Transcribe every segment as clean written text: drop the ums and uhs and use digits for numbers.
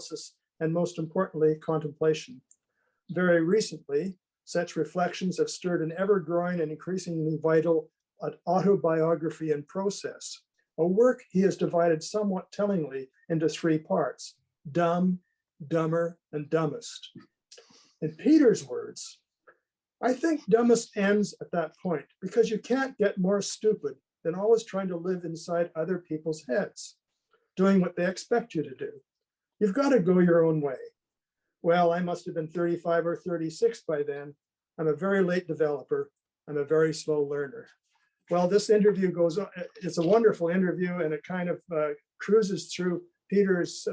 analysis, and most importantly, contemplation. Very recently, such reflections have stirred an ever-growing and increasingly vital autobiography in process, a work he has divided somewhat tellingly into 3 parts: dumb, dumber, and dumbest. In Peter's words, I think dumbest ends at that point because you can't get more stupid than always trying to live inside other people's heads, doing what they expect you to do. You've got to go your own way. Well, I must have been 35 or 36 by then. I'm a very late developer. I'm a very slow learner. Well, this interview goes on. It's a wonderful interview, and it kind of cruises through Peter's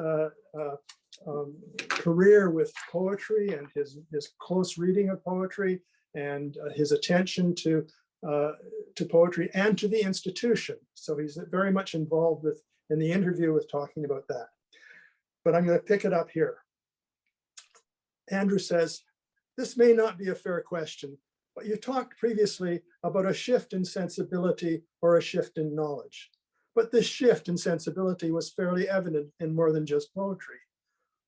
career with poetry and his close reading of poetry and his attention to poetry and to the institution. So he's very much involved in the interview with talking about that. But I'm going to pick it up here. Andrew says, this may not be a fair question, but you talked previously about a shift in sensibility or a shift in knowledge. But this shift in sensibility was fairly evident in more than just poetry.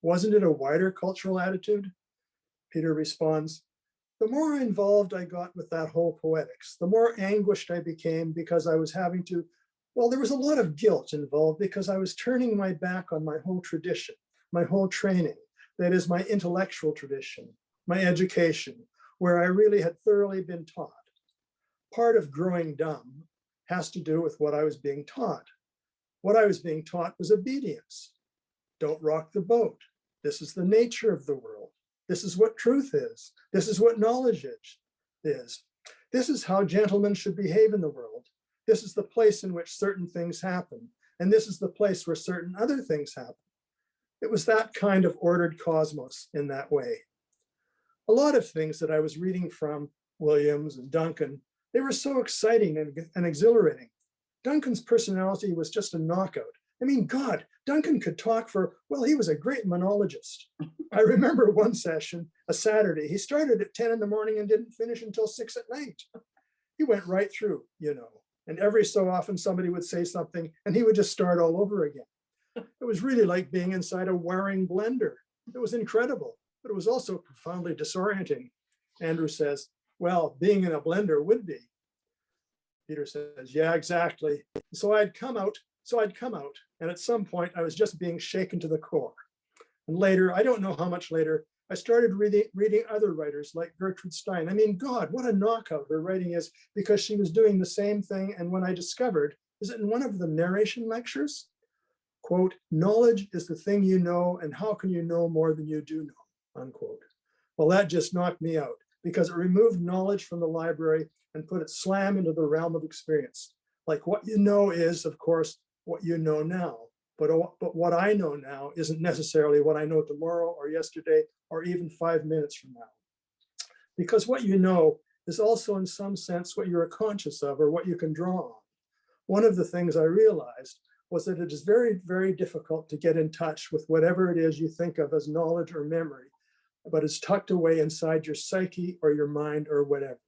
Wasn't it a wider cultural attitude? Peter responds, the more involved I got with that whole poetics, the more anguished I became because I was having to, well, there was a lot of guilt involved because I was turning my back on my whole tradition, my whole training, that is my intellectual tradition, my education, where I really had thoroughly been taught. Part of growing dumb has to do with what I was being taught. What I was being taught was obedience. Don't rock the boat. This is the nature of the world. This is what truth is. This is what knowledge is. This is how gentlemen should behave in the world. This is the place in which certain things happen. And this is the place where certain other things happen. It was that kind of ordered cosmos in that way. A lot of things that I was reading from Williams and Duncan, they were so exciting and exhilarating. Duncan's personality was just a knockout. I mean, God, Duncan could talk for, well, he was a great monologist. I remember one session, a Saturday, he started at 10 in the morning and didn't finish until 6 at night. He went right through, you know, and every so often somebody would say something and he would just start all over again. It was really like being inside a whirring blender. It was incredible, but it was also profoundly disorienting. Andrew says, well, being in a blender would be. Peter says, yeah, exactly. So I'd come out, and at some point I was just being shaken to the core. And later, I don't know how much later, I started reading other writers like Gertrude Stein. I mean, God, what a knockout her writing is, because she was doing the same thing. And when I discovered, is it in one of the narration lectures? Quote, knowledge is the thing you know, and how can you know more than you do know, unquote. Well, that just knocked me out because it removed knowledge from the library and put it slam into the realm of experience. Like what you know is, of course, what you know now. But what I know now isn't necessarily what I know tomorrow or yesterday or even 5 minutes from now. Because what you know is also in some sense what you're conscious of or what you can draw on. One of the things I realized was that it is very, very difficult to get in touch with whatever it is you think of as knowledge or memory, but it's tucked away inside your psyche or your mind or whatever.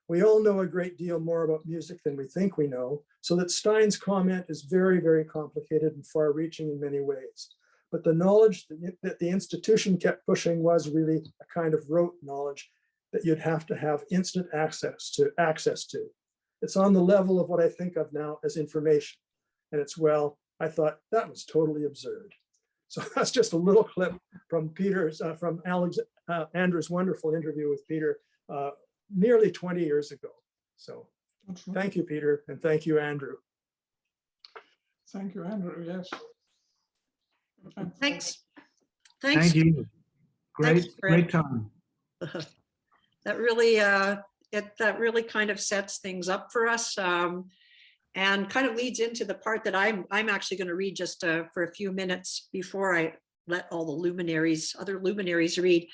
We all know a great deal more about music than we think we know, so that Stein's comment is very, very complicated and far-reaching in many ways. But the knowledge that the institution kept pushing was really a kind of rote knowledge that you'd have to have instant access to. It's on the level of what I think of now as information. And it's, well, I thought that was totally absurd. So that's just a little clip from Andrew's wonderful interview with Peter nearly 20 years ago. So thank you, Peter, and thank you, Andrew. Thank you, Andrew, yes. Thanks. Thank you. Great time. That really kind of sets things up for us, and kind of leads into the part that I'm actually going to read just for a few minutes before I let all the other luminaries read.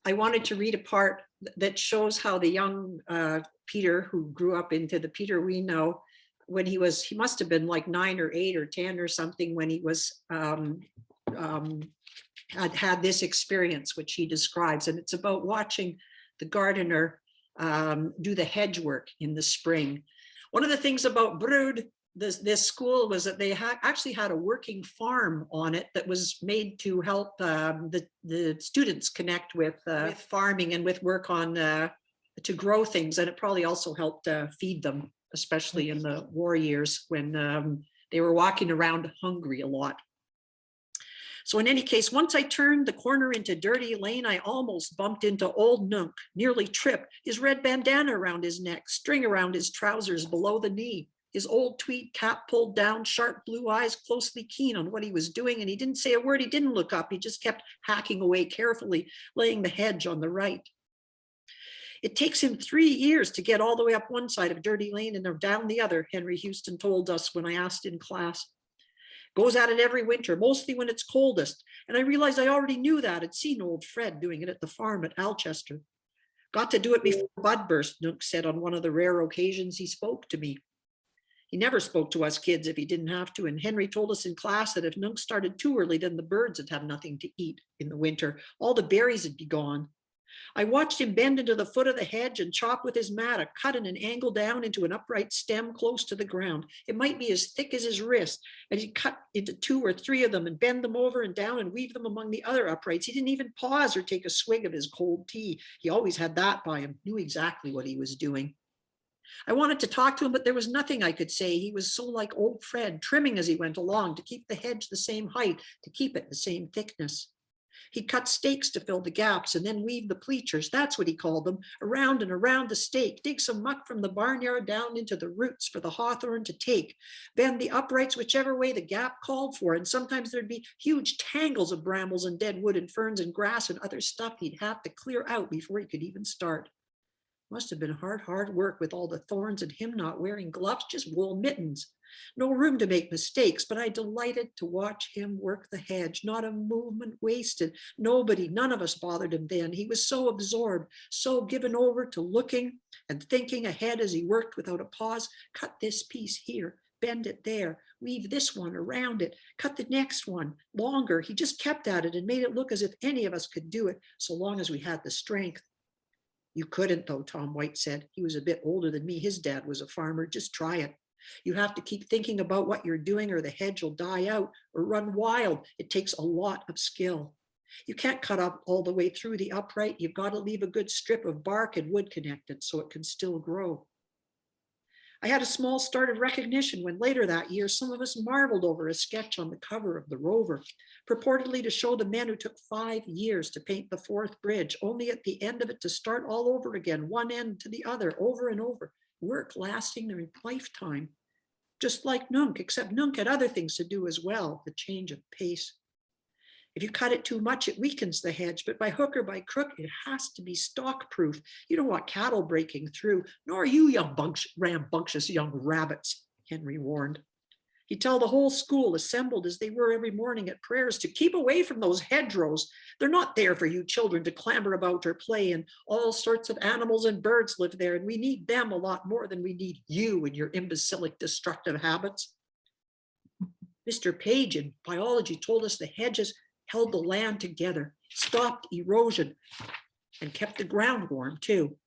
I wanted to read a part that shows how the young Peter, who grew up into the Peter we know, when he must have been like 9 or 8 or 10 or something when he was had this experience, which he describes. And it's about watching the gardener do the hedge work in the spring. One of the things about brood this school was that they actually had a working farm on it that was made to help the students connect with farming and with work on to grow things. And it probably also helped feed them, especially in the war years when they were walking around hungry a lot. So in any case, once I turned the corner into Dirty Lane, I almost bumped into old Nunk, nearly tripped, his red bandana around his neck, string around his trousers below the knee, his old tweed cap pulled down, sharp blue eyes closely keen on what he was doing. And he didn't say a word, he didn't look up, he just kept hacking away carefully, laying the hedge on the right. It takes him 3 years to get all the way up one side of Dirty Lane and down the other, Henry Houston told us when I asked in class. Goes at it every winter, mostly when it's coldest. And I realized I already knew that. I'd seen old Fred doing it at the farm at Alchester. Got to do it before bud burst, Nunk said on one of the rare occasions he spoke to me. He never spoke to us kids if he didn't have to. And Henry told us in class that if Nunk started too early, then the birds would have nothing to eat in the winter. All the berries would be gone. I watched him bend into the foot of the hedge and chop with his mattock, cut in an angle down into an upright stem close to the ground. It might be as thick as his wrist, and he'd cut into 2 or 3 of them and bend them over and down and weave them among the other uprights. He didn't even pause or take a swig of his cold tea. He always had that by him, knew exactly what he was doing. I wanted to talk to him, but there was nothing I could say. He was so like old Fred, trimming as he went along to keep the hedge the same height, to keep it the same thickness. He'd cut stakes to fill the gaps and then weave the pleachers, that's what he called them, around and around the stake, dig some muck from the barnyard down into the roots for the hawthorn to take, bend the uprights whichever way the gap called for, and sometimes there'd be huge tangles of brambles and dead wood and ferns and grass and other stuff he'd have to clear out before he could even start. Must have been hard work with all the thorns and him not wearing gloves, just wool mittens. No room to make mistakes, but I delighted to watch him work the hedge, not a movement wasted. Nobody, none of us bothered him then. He was so absorbed, so given over to looking and thinking ahead as he worked without a pause. Cut this piece here, bend it there, weave this one around it, cut the next one longer. He just kept at it and made it look as if any of us could do it, so long as we had the strength. You couldn't though, Tom White said. He was a bit older than me. His dad was a farmer. Just try it. You have to keep thinking about what you're doing or the hedge will die out or run wild. It takes a lot of skill. You can't cut up all the way through the upright. You've got to leave a good strip of bark and wood connected so it can still grow. I had a small start of recognition when later that year, some of us marveled over a sketch on the cover of the Rover, purportedly to show the men who took 5 years to paint the Forth Bridge, only at the end of it to start all over again, one end to the other, over and over, work lasting their lifetime. Just like Nunk, except Nunk had other things to do as well, the change of pace. If you cut it too much, it weakens the hedge, but by hook or by crook, it has to be stock-proof. You don't want cattle breaking through, nor you rambunctious young rabbits, Henry warned. He'd tell the whole school, assembled as they were every morning at prayers, to keep away from those hedgerows. They're not there for you children to clamber about or play, and all sorts of animals and birds live there, and we need them a lot more than we need you and your imbecilic, destructive habits. Mr. Page in biology told us the hedges held the land together, stopped erosion, and kept the ground warm too.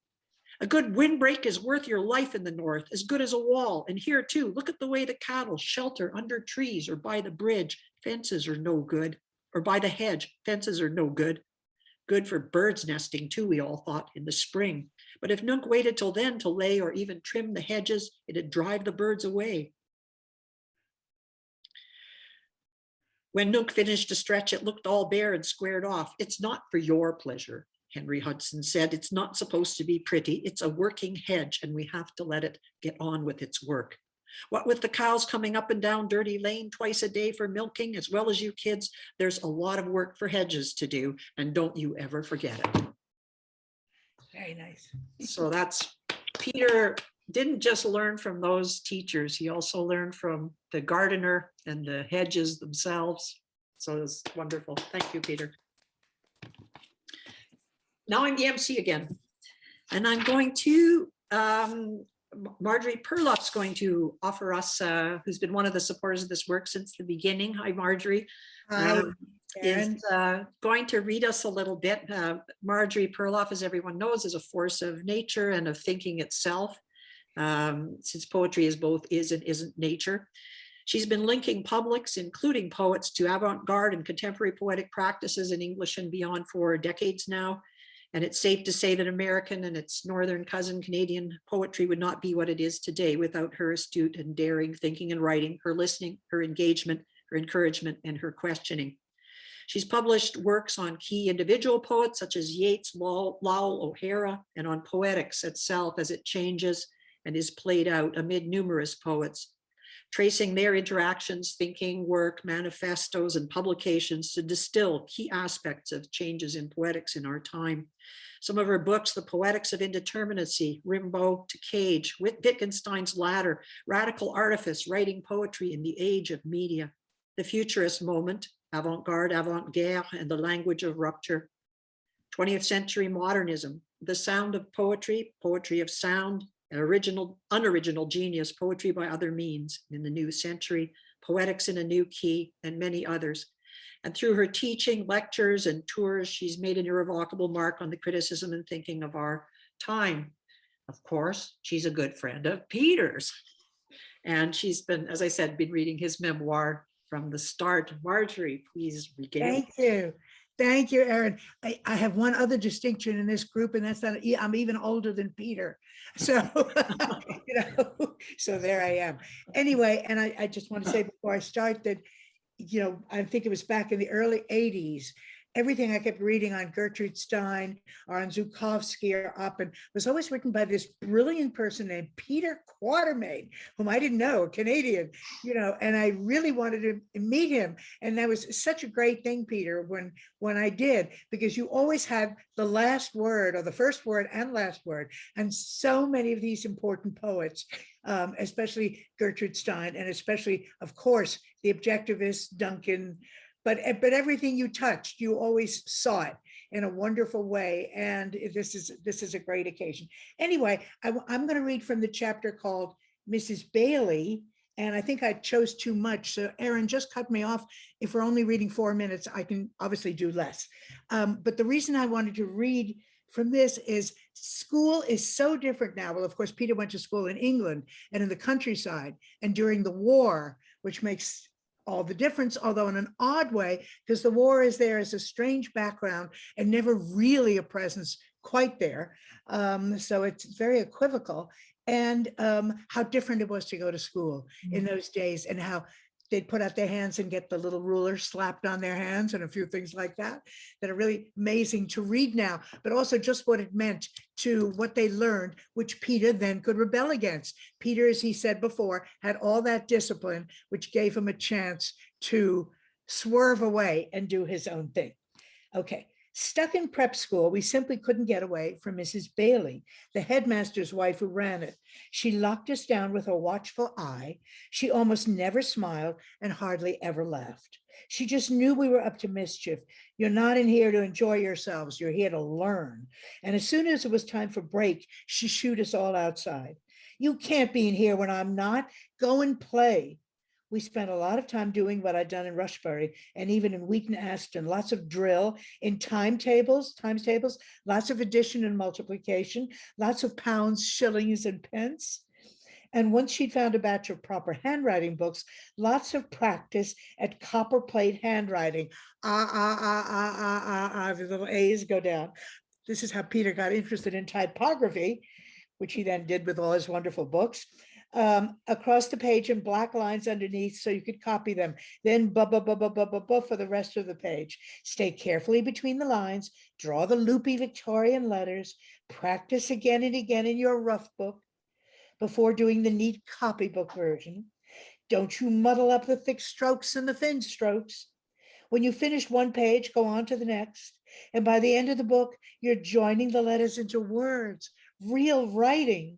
A good windbreak is worth your life in the north, as good as a wall. And here too, look at the way the cattle shelter under trees or by the bridge. Fences are no good, or by the hedge, fences are no good. Good for birds nesting too, we all thought, in the spring. But if Nunk waited till then to lay or even trim the hedges, it'd drive the birds away. When Nunk finished a stretch, it looked all bare and squared off. It's not for your pleasure, Henry Hudson said. It's not supposed to be pretty. It's a working hedge, and we have to let it get on with its work. What with the cows coming up and down Dirty Lane twice a day for milking, as well as you kids, there's a lot of work for hedges to do, and don't you ever forget it. Very nice. So that's Peter. Didn't just learn from those teachers, he also learned from the gardener and the hedges themselves. So it's wonderful. Thank you, Peter. Now I'm the MC again, and I'm going to, Marjorie Perloff's going to offer us, who's been one of the supporters of this work since the beginning. Hi, Marjorie. Hi, Is going to read us a little bit. Marjorie Perloff, as everyone knows, is a force of nature and of thinking itself. since poetry is both is and isn't nature. She's been linking publics, including poets, to avant-garde and contemporary poetic practices in English and beyond for decades now. And it's safe to say that American and its northern cousin Canadian poetry would not be what it is today without her astute and daring thinking and writing, her listening, her engagement, her encouragement, and her questioning. She's published works on key individual poets such as Yeats, Lowell, O'Hara, and on poetics itself as it changes and is played out amid numerous poets, tracing their interactions, thinking, work, manifestos, and publications to distill key aspects of changes in poetics in our time. Some of her books, The Poetics of Indeterminacy, Rimbaud to Cage, Wittgenstein's Ladder, Radical Artifice, Writing Poetry in the Age of Media, The Futurist Moment, Avant-Garde, Avant-Guerre, and the Language of Rupture, 20th Century Modernism, The Sound of Poetry, Poetry of Sound, and unoriginal genius, Poetry by Other Means in the New Century, Poetics in a New Key, and many others. And through her teaching, lectures, and tours, she's made an irrevocable mark on the criticism and thinking of our time. Of course, she's a good friend of Peter's. And she's been, as I said, been reading his memoir from the start. Marjorie, please begin. Thank you. Thank you, Erin. I have one other distinction in this group, and that's that I'm even older than Peter. So, so there I am. Anyway, and I just want to say before I start that, I think it was back in the early 80s, everything I kept reading on Gertrude Stein or on Zhukovsky or Oppen was always written by this brilliant person named Peter Quartermain, whom I didn't know, a Canadian, and I really wanted to meet him. And that was such a great thing, Peter, when I did, because you always had the last word or the first word and last word. And so many of these important poets, especially Gertrude Stein, and especially, of course, the objectivist Duncan, but everything you touched, you always saw it in a wonderful way. And this is a great occasion. Anyway, I'm going to read from the chapter called Mrs. Bailey. And I think I chose too much. So Erin, just cut me off. If we're only reading 4 minutes, I can obviously do less. But the reason I wanted to read from this is school is so different now. Well, of course, Peter went to school in England and in the countryside and during the war, which makes all the difference, although in an odd way, because the war is there as a strange background and never really a presence quite there. So it's very equivocal. And how different it was to go to school in those days, and how they'd put out their hands and get the little ruler slapped on their hands and a few things like that are really amazing to read now, but also just what it meant to what they learned, which Peter then could rebel against. Peter, as he said before, had all that discipline, which gave him a chance to swerve away and do his own thing. Okay. Stuck in prep school, we simply couldn't get away from Mrs. Bailey, the headmaster's wife who ran it. She locked us down with a watchful eye. She almost never smiled and hardly ever laughed. She just knew we were up to mischief. You're not in here to enjoy yourselves. You're here to learn. And as soon as it was time for break, she shooed us all outside. You can't be in here when I'm not. Go and play. We spent a lot of time doing what I'd done in Rushbury and even in Wheaton Aston, lots of drill in times tables, lots of addition and multiplication, lots of pounds, shillings, and pence. And once she'd found a batch of proper handwriting books, lots of practice at copper plate handwriting. The little A's go down. This is how Peter got interested in typography, which he then did with all his wonderful books. Across the page in black lines underneath so you could copy them. Then for the rest of the page. Stay carefully between the lines, draw the loopy Victorian letters, practice again and again in your rough book before doing the neat copybook version. Don't you muddle up the thick strokes and the thin strokes. When you finish one page, go on to the next. And by the end of the book, you're joining the letters into words, real writing.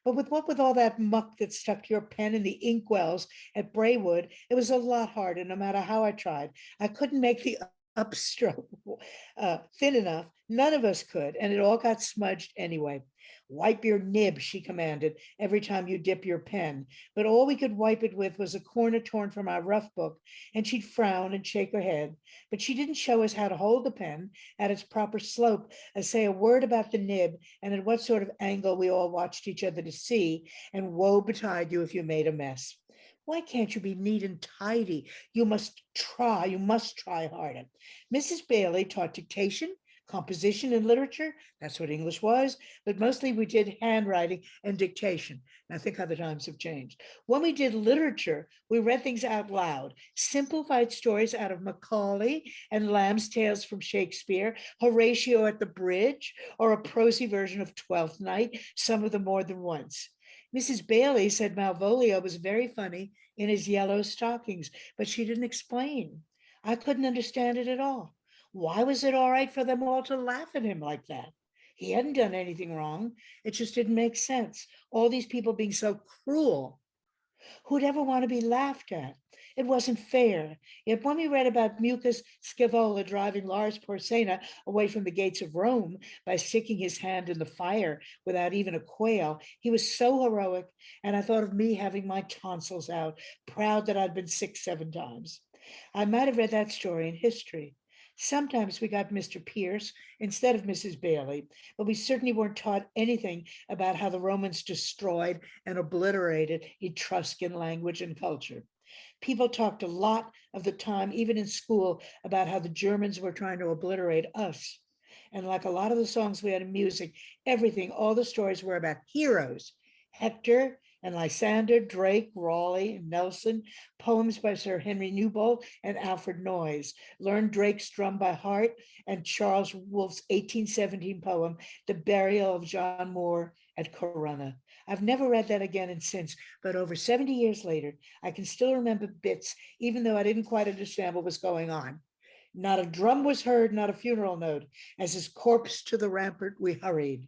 But with all that muck that stuck to your pen in the inkwells at Braywood, it was a lot harder, no matter how I tried. I couldn't make the upstroke thin enough. None of us could, and it all got smudged anyway. Wipe your nib, she commanded, every time you dip your pen. But all we could wipe it with was a corner torn from our rough book, and she'd frown and shake her head. But she didn't show us how to hold the pen at its proper slope, or say a word about the nib and at what sort of angle we all watched each other to see, and woe betide you if you made a mess. Why can't you be neat and tidy? You must try harder. Mrs. Bailey taught dictation, composition, and literature. That's what English was, but mostly we did handwriting and dictation. Now think how the times have changed. When we did literature, we read things out loud, simplified stories out of Macaulay and Lamb's Tales from Shakespeare, Horatio at the Bridge, or a prosy version of Twelfth Night, some of them more than once. Mrs. Bailey said Malvolio was very funny in his yellow stockings, but she didn't explain. I couldn't understand it at all. Why was it all right for them all to laugh at him like that? He hadn't done anything wrong. It just didn't make sense. All these people being so cruel. Who'd ever want to be laughed at? It wasn't fair. Yet when we read about Mucus Scaevola driving Lars Porsena away from the gates of Rome by sticking his hand in the fire without even a quail, he was so heroic, and I thought of me having my tonsils out, proud that I'd been sick 7 times. I might have read that story in history. Sometimes we got Mr. Pierce instead of Mrs. Bailey, but we certainly weren't taught anything about how the Romans destroyed and obliterated Etruscan language and culture. People talked a lot of the time, even in school, about how the Germans were trying to obliterate us. And like a lot of the songs we had in music, everything, all the stories were about heroes, Hector and Lysander, Drake, Raleigh, and Nelson, poems by Sir Henry Newbold and Alfred Noyes, learned Drake's drum by heart, and Charles Wolfe's 1817 poem, The Burial of John Moore at Corunna. I've never read that again and since, but over 70 years later, I can still remember bits, even though I didn't quite understand what was going on. Not a drum was heard, not a funeral note, as his corpse to the rampart we hurried.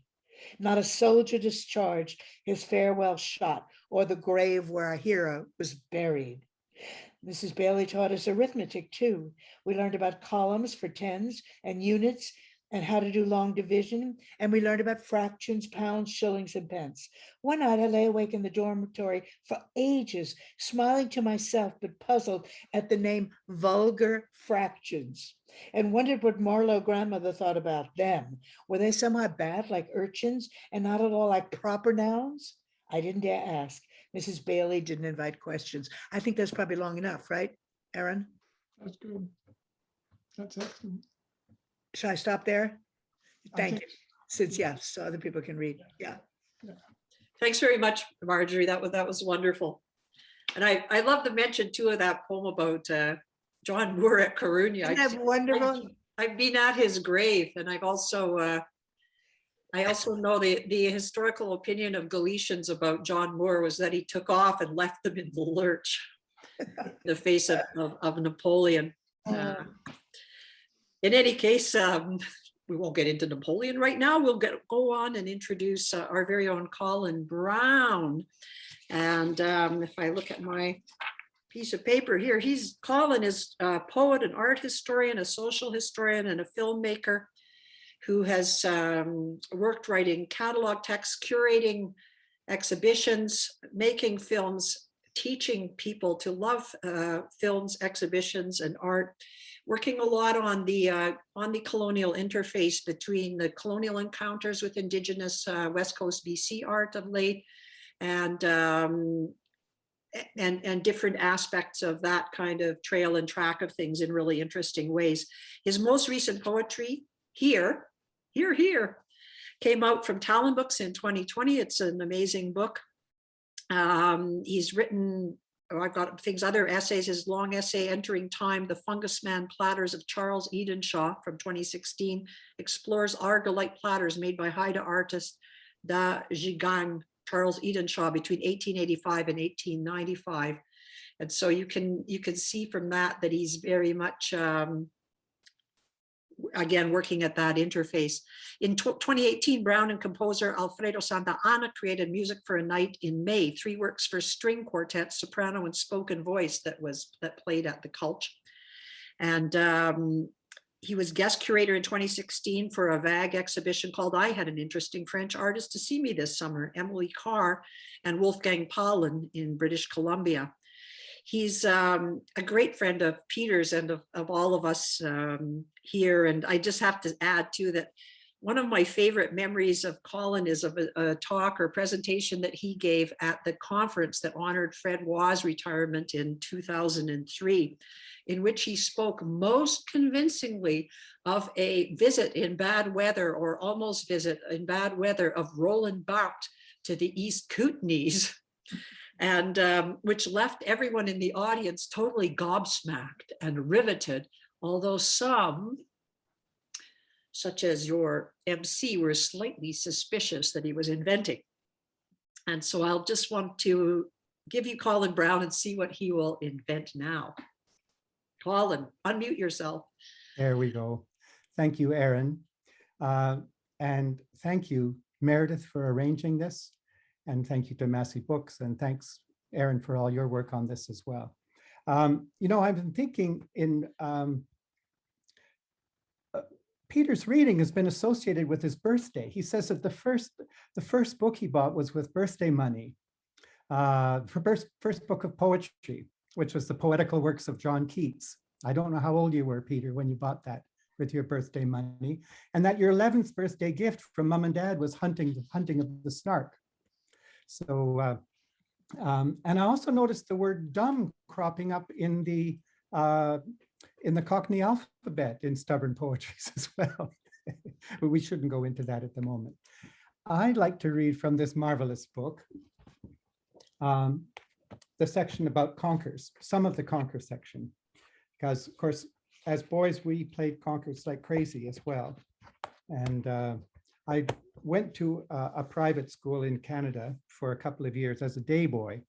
Not a soldier discharged his farewell shot, or the grave where our hero was buried. Mrs. Bailey taught us arithmetic too. We learned about columns for tens and units and how to do long division. And we learned about fractions, pounds, shillings, and pence. One night I lay awake in the dormitory for ages, smiling to myself, but puzzled at the name vulgar fractions, and wondered what Marlowe grandmother thought about them. Were they somehow bad, like urchins, and not at all like proper nouns? I didn't dare ask. Mrs. Bailey didn't invite questions. I think that's probably long enough, right, Erin? That's good. That's excellent. Should I stop there? I Thank think- you. Since, yes, so other people can read. Yeah. Thanks very much, Marjorie. That was wonderful. And I love the mention too of that poem about John Moore at Corunna. Isn't that wonderful? I've been at his grave, and I've also I also know the historical opinion of Galicians about John Moore was that he took off and left them in the lurch, in the face of Napoleon. In any case, we won't get into Napoleon right now. We'll go on and introduce our very own Colin Browne. And if I look at my piece of paper here, Colin is a poet, an art historian, a social historian, and a filmmaker who has worked writing catalog texts, curating exhibitions, making films, teaching people to love films, exhibitions, and art, working a lot on the colonial interface between the colonial encounters with Indigenous West Coast BC art of late, and different aspects of that kind of trail and track of things in really interesting ways. His most recent poetry, Here, came out from Talon Books in 2020. It's an amazing book. He's written, I've got things, other essays, his long essay, Entering Time, The Fungus Man Platters of Charles Edenshaw from 2016, explores argillite platters made by Haida artist Da Gigang, Charles Edenshaw, between 1885 and 1895. And so you can see from that he's very much, again, working at that interface. In 2018, Browne and composer Alfredo Santa Ana created Music for a Night in May, 3 works for string quartet, soprano, and spoken voice that played at the Culch. And he was guest curator in 2016 for a vague exhibition called I Had an Interesting French Artist to See Me This Summer, Emily Carr and Wolfgang Paulin in British Columbia. He's a great friend of Peter's and of all of us here. And I just have to add too that one of my favorite memories of Colin is of a talk or presentation that he gave at the conference that honored Fred Waugh's retirement in 2003, in which he spoke most convincingly of a visit in bad weather or almost visit in bad weather of Roland Barthes to the East Kootenays. And which left everyone in the audience totally gobsmacked and riveted, although some, such as your MC, were slightly suspicious that he was inventing. And so I'll just want to give you Colin Browne and see what he will invent now. Colin, unmute yourself. There we go. Thank you, Erin. And thank you, Meredith, for arranging this. And thank you to Massey Books. And thanks, Erin, for all your work on this as well. You know, I've been thinking in Peter's reading has been associated with his birthday. He says that the first book he bought was with birthday money. First book of poetry, which was the Poetical Works of John Keats. I don't know how old you were, Peter, when you bought that with your birthday money. And that your 11th birthday gift from Mom and Dad was Hunting of the Snark. So, and I also noticed the word dumb cropping up in the Cockney alphabet in Stubborn Poetries as well. But we shouldn't go into that at the moment. I'd like to read from this marvelous book, the section about conkers, some of the conker section, because of course, as boys, we played conkers like crazy as well. And I went to a private school in Canada for a couple of years as a day boy.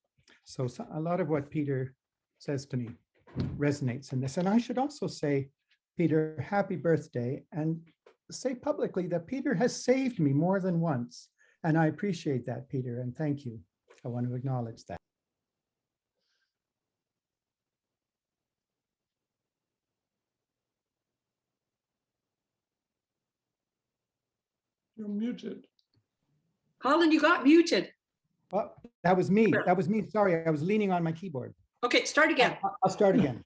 So a lot of what Peter says to me resonates in this. And I should also say, Peter, happy birthday, and say publicly that Peter has saved me more than once. And I appreciate that, Peter, and thank you. I want to acknowledge that. You're muted. Colin, you got muted. Oh, that was me. That was me. Sorry, I was leaning on my keyboard. Okay, start again. I'll start again.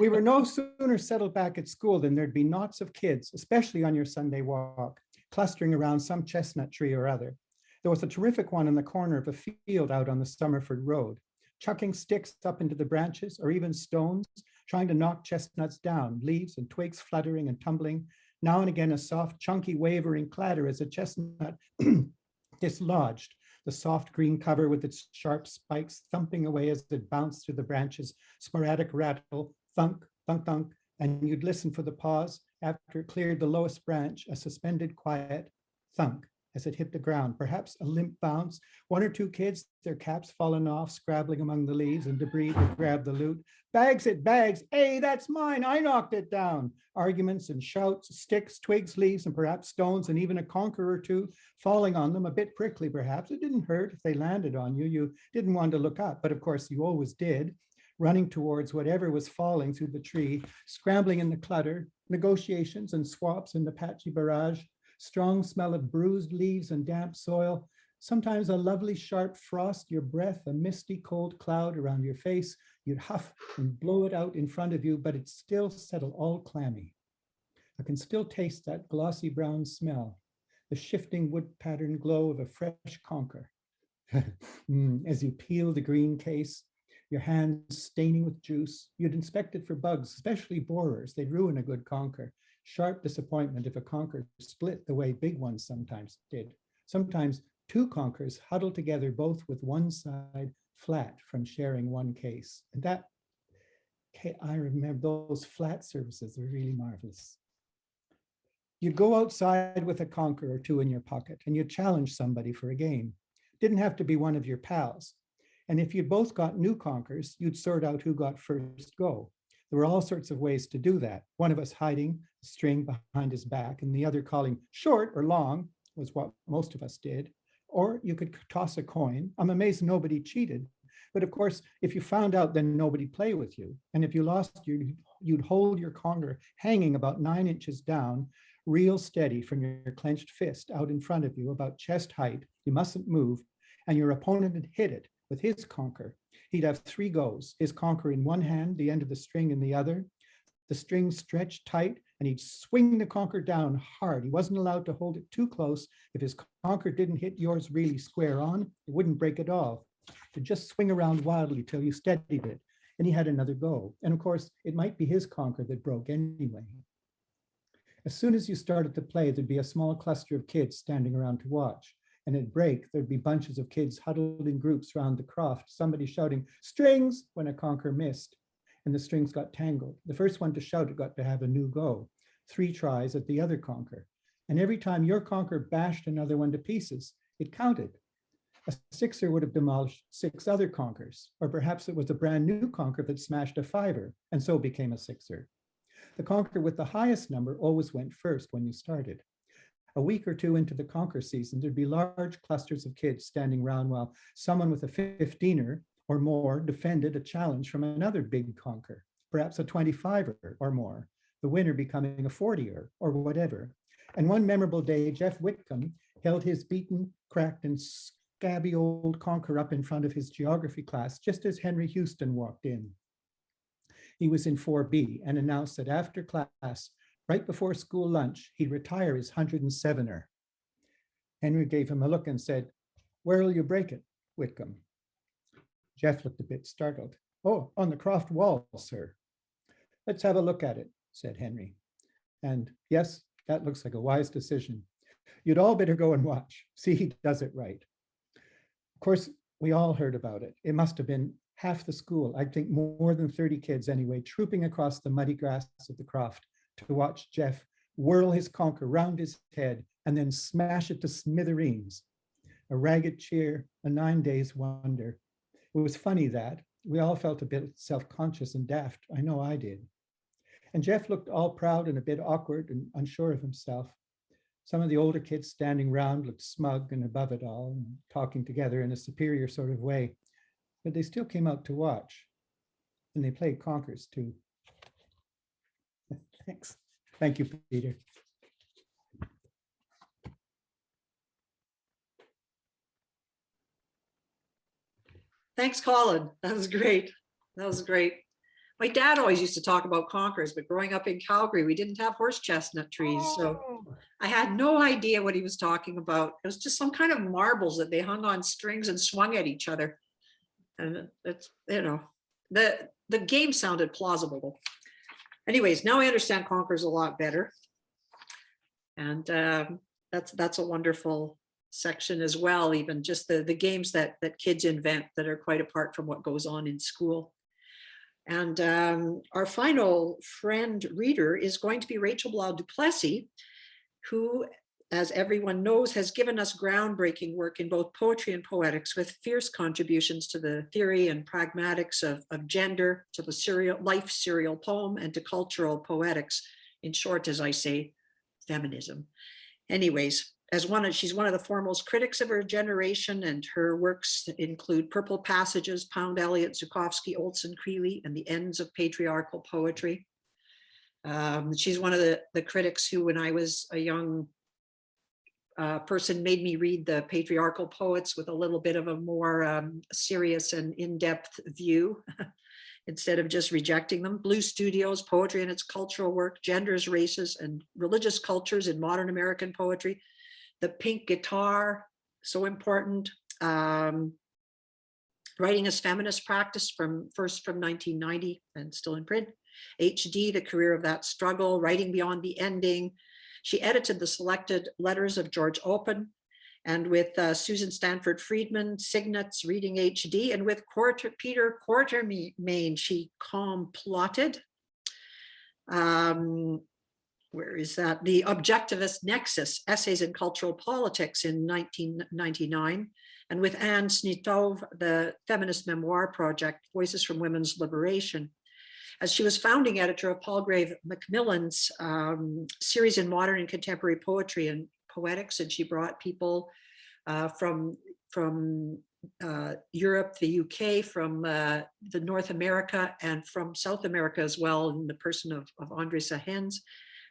We were no sooner settled back at school than there'd be knots of kids, especially on your Sunday walk, clustering around some chestnut tree or other. There was a terrific one in the corner of a field out on the Summerford Road, chucking sticks up into the branches or even stones, trying to knock chestnuts down, leaves and twigs fluttering and tumbling. Now and again, a soft, chunky, wavering clatter as a chestnut dislodged, the soft green cover with its sharp spikes thumping away as it bounced through the branches, sporadic rattle, thunk, thunk, thunk, and you'd listen for the pause after it cleared the lowest branch, a suspended quiet thunk as it hit the ground, perhaps a limp bounce, one or two kids, their caps fallen off, scrabbling among the leaves and debris to grab the loot. Bags it, bags, hey, that's mine, I knocked it down. Arguments and shouts, sticks, twigs, leaves, and perhaps stones, and even a conker or two falling on them, a bit prickly perhaps. It didn't hurt if they landed on you. You didn't want to look up, but of course you always did, running towards whatever was falling through the tree, scrambling in the clutter, negotiations and swaps in the patchy barrage, strong smell of bruised leaves and damp soil, sometimes a lovely sharp frost, your breath, a misty cold cloud around your face. You'd huff and blow it out in front of you, but it still settled all clammy. I can still taste that glossy brown smell, the shifting wood pattern glow of a fresh conker. As you peel the green case, your hands staining with juice, you'd inspect it for bugs, especially borers. They'd ruin a good conker. Sharp disappointment if a conker split the way big ones sometimes did. Sometimes two conkers huddled together, both with one side flat from sharing one case. And that, I remember those flat surfaces were really marvelous. You'd go outside with a conker or two in your pocket and you'd challenge somebody for a game. Didn't have to be one of your pals. And if you both got new conkers, you'd sort out who got first go. There were all sorts of ways to do that. One of us hiding a string behind his back and the other calling short or long was what most of us did. Or you could toss a coin. I'm amazed nobody cheated. But of course, if you found out, then nobody play with you. And if you lost, you'd you'd hold your conker hanging about 9 inches down, real steady from your clenched fist out in front of you, about chest height. You mustn't move. And your opponent would hit it with his conker. He'd have 3 goes, his conker in one hand, the end of the string in the other. The string stretched tight, and he'd swing the conker down hard. He wasn't allowed to hold it too close. If his conker didn't hit yours really square on, it wouldn't break at all. It'd just swing around wildly till you steadied it. And he had another go. And of course, it might be his conker that broke anyway. As soon as you started to play, there'd be a small cluster of kids standing around to watch. And at break, there'd be bunches of kids huddled in groups around the croft, somebody shouting, "Strings!" when a conker missed, and the strings got tangled. The first one to shout it got to have a new go, 3 tries at the other conker. And every time your conker bashed another one to pieces, it counted. A 6er would have demolished 6 other conkers, or perhaps it was a brand new conker that smashed a 5er, and so became a 6er. The conker with the highest number always went first when you started. A week or 2 into the conker season, there'd be large clusters of kids standing around while someone with a 15er or more defended a challenge from another big conker, perhaps a 25er or more, the winner becoming a 40er or whatever. And one memorable day, Jeff Whitcomb held his beaten, cracked, and scabby old conker up in front of his geography class just as Henry Houston walked in. He was in 4B and announced that after class, right before school lunch, he'd retire his 107er. Henry gave him a look and said, "Where'll you break it, Whitcomb?" Jeff looked a bit startled. "Oh, on the croft wall, sir." "Let's have a look at it," said Henry. And yes, that looks like a wise decision. You'd all better go and watch. See, he does it right. Of course, we all heard about it. It must have been half the school, I think more than 30 kids anyway, trooping across the muddy grass of the croft to watch Jeff whirl his conker round his head and then smash it to smithereens. A ragged cheer, a 9 days wonder. It was funny that we all felt a bit self-conscious and daft. I know I did. And Jeff looked all proud and a bit awkward and unsure of himself. Some of the older kids standing round looked smug and above it all, and talking together in a superior sort of way. But they still came out to watch. And they played conkers too. Thanks. Thank you, Peter. Thanks, Colin. That was great. That was great. My dad always used to talk about conkers, but growing up in Calgary, we didn't have horse chestnut trees. So I had no idea what he was talking about. It was just some kind of marbles that they hung on strings and swung at each other. And it's, you know, the game sounded plausible. Anyways, now I understand conkers a lot better. And that's a wonderful section as well, even just the games that kids invent that are quite apart from what goes on in school. And our final friend reader is going to be Rachel Blau Duplessis, who, as everyone knows, has given us groundbreaking work in both poetry and poetics, with fierce contributions to the theory and pragmatics of gender, to the life serial poem, and to cultural poetics. In short, as I say, feminism. Anyways, she's one of the foremost critics of her generation, and her works include Purple Passages, Pound Elliott, Zukofsky, Olson, Creeley, and the Ends of Patriarchal Poetry. She's one of the critics who, when I was a young person, made me read the patriarchal poets with a little bit of a more serious and in-depth view instead of just rejecting them. Blue Studios, Poetry and Its Cultural Work, Genders, Races, and Religious Cultures in Modern American Poetry. The Pink Guitar, so important. Writing as Feminist Practice, first from 1990 and still in print. HD, The Career of That Struggle, Writing Beyond the Ending. She edited the selected letters of George Open, and with Susan Stanford Friedman, Signets, Reading HD, and with Peter Quartermain, she complotted. Where is that? The Objectivist Nexus, Essays in Cultural Politics in 1999. And with Anne Snitov, the Feminist Memoir Project, Voices from Women's Liberation. As she was founding editor of Palgrave Macmillan's series in modern and contemporary poetry and poetics, and she brought people from Europe, the UK, from the North America, and from South America as well, in the person of Andre Sahens.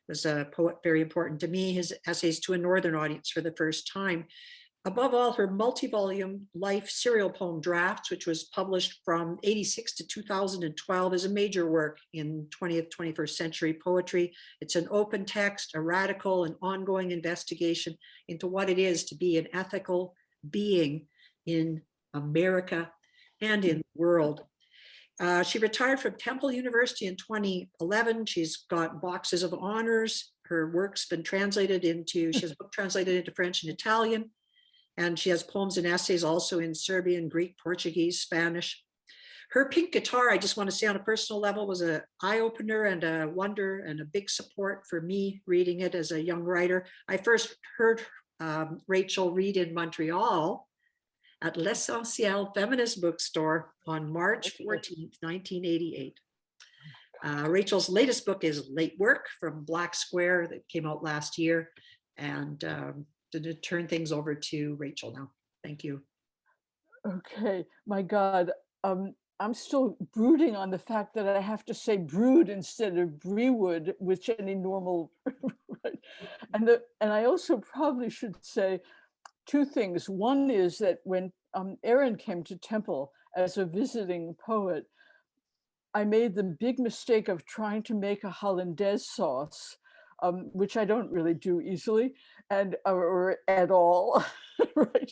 Was a poet very important to me. His essays to a Northern audience for the first time. Above all, her multi-volume life serial poem drafts, which was published from 86 to 2012, is a major work in 20th, 21st century poetry. It's an open text, a radical and ongoing investigation into what it is to be an ethical being in America and in the world. She retired from Temple University in 2011. She's got boxes of honors. Her work's been translated into, she has a book translated into French and Italian. And she has poems and essays also in Serbian, Greek, Portuguese, Spanish. Her pink guitar, I just want to say on a personal level, was an eye-opener and a wonder and a big support for me reading it as a young writer. I first heard Rachel read in Montreal at L'Essentiel Feminist Bookstore on March 14th, 1988. Rachel's latest book is Late Work from Black Square that came out last year. And to turn things over to Rachel now. Thank you. Okay, my God, I'm still brooding on the fact that I have to say brood instead of brewood, which any normal, right? And I also probably should say two things. One is that when Erín came to Temple as a visiting poet, I made the big mistake of trying to make a hollandaise sauce, which I don't really do easily, and or at all, right?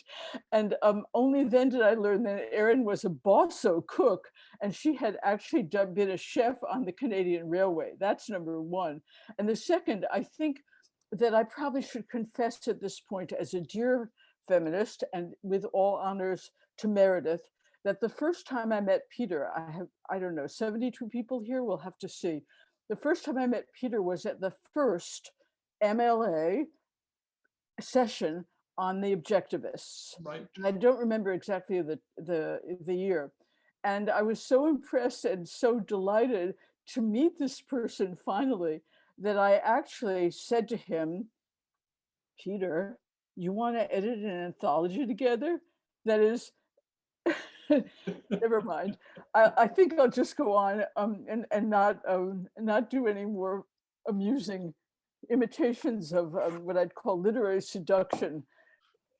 And only then did I learn that Erín was a bosso cook, and she had actually been a chef on the Canadian Railway. That's number one. And the second, I think that I probably should confess at this point, as a dear feminist, and with all honors to Meredith, that the first time I met Peter, I don't know, 72 people here, we'll have to see. The first time I met Peter was at the first MLA session on the objectivists. Right. And I don't remember exactly the year. And I was so impressed and so delighted to meet this person finally that I actually said to him, Peter, you want to edit an anthology together? That is, never mind. I think I'll just go on and not do any more amusing imitations of what I'd call literary seduction.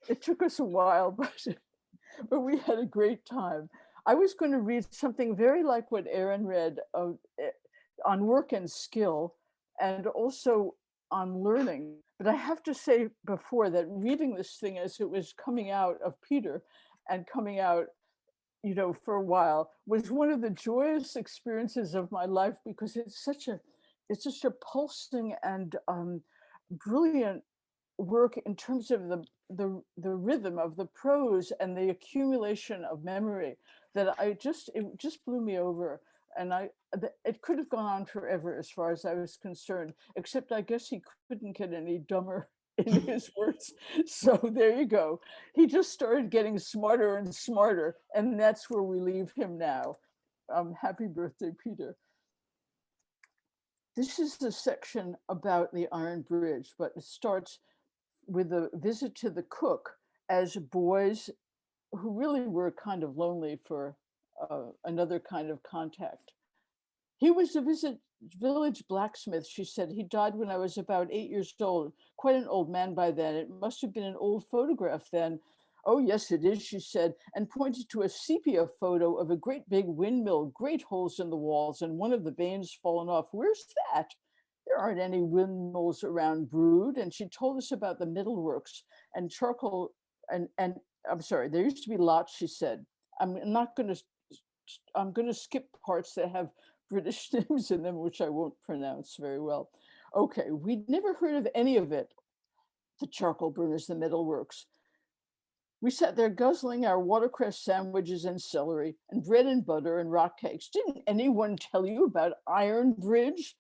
It took us a while, but we had a great time. I was going to read something very like what Erín read on work and skill, and also on learning. But I have to say before that reading this thing as it was coming out of Peter and coming out, you know, for a while, was one of the joyous experiences of my life, because it's such a pulsing and brilliant work in terms of the rhythm of the prose and the accumulation of memory that it just blew me over. And it could have gone on forever as far as I was concerned, except I guess he couldn't get any dumber in his words. So there you go. He just started getting smarter and smarter, and that's where we leave him now. Happy birthday, Peter. This is the section about the Iron Bridge, but it starts with a visit to the cook as boys who really were kind of lonely for another kind of contact. He was a village blacksmith, she said. He died when I was about 8 years old, quite an old man by then. It must have been an old photograph then. Oh, yes, it is, she said, and pointed to a sepia photo of a great big windmill, great holes in the walls, and one of the vanes fallen off. Where's that? There aren't any windmills around Brood. And she told us about the metalworks and charcoal, and I'm sorry, there used to be lots, she said. I'm going to skip parts that have British names in them, which I won't pronounce very well. Okay, we'd never heard of any of it. The charcoal burners, the metalworks. We sat there guzzling our watercress sandwiches and celery and bread and butter and rock cakes. Didn't anyone tell you about Iron Bridge?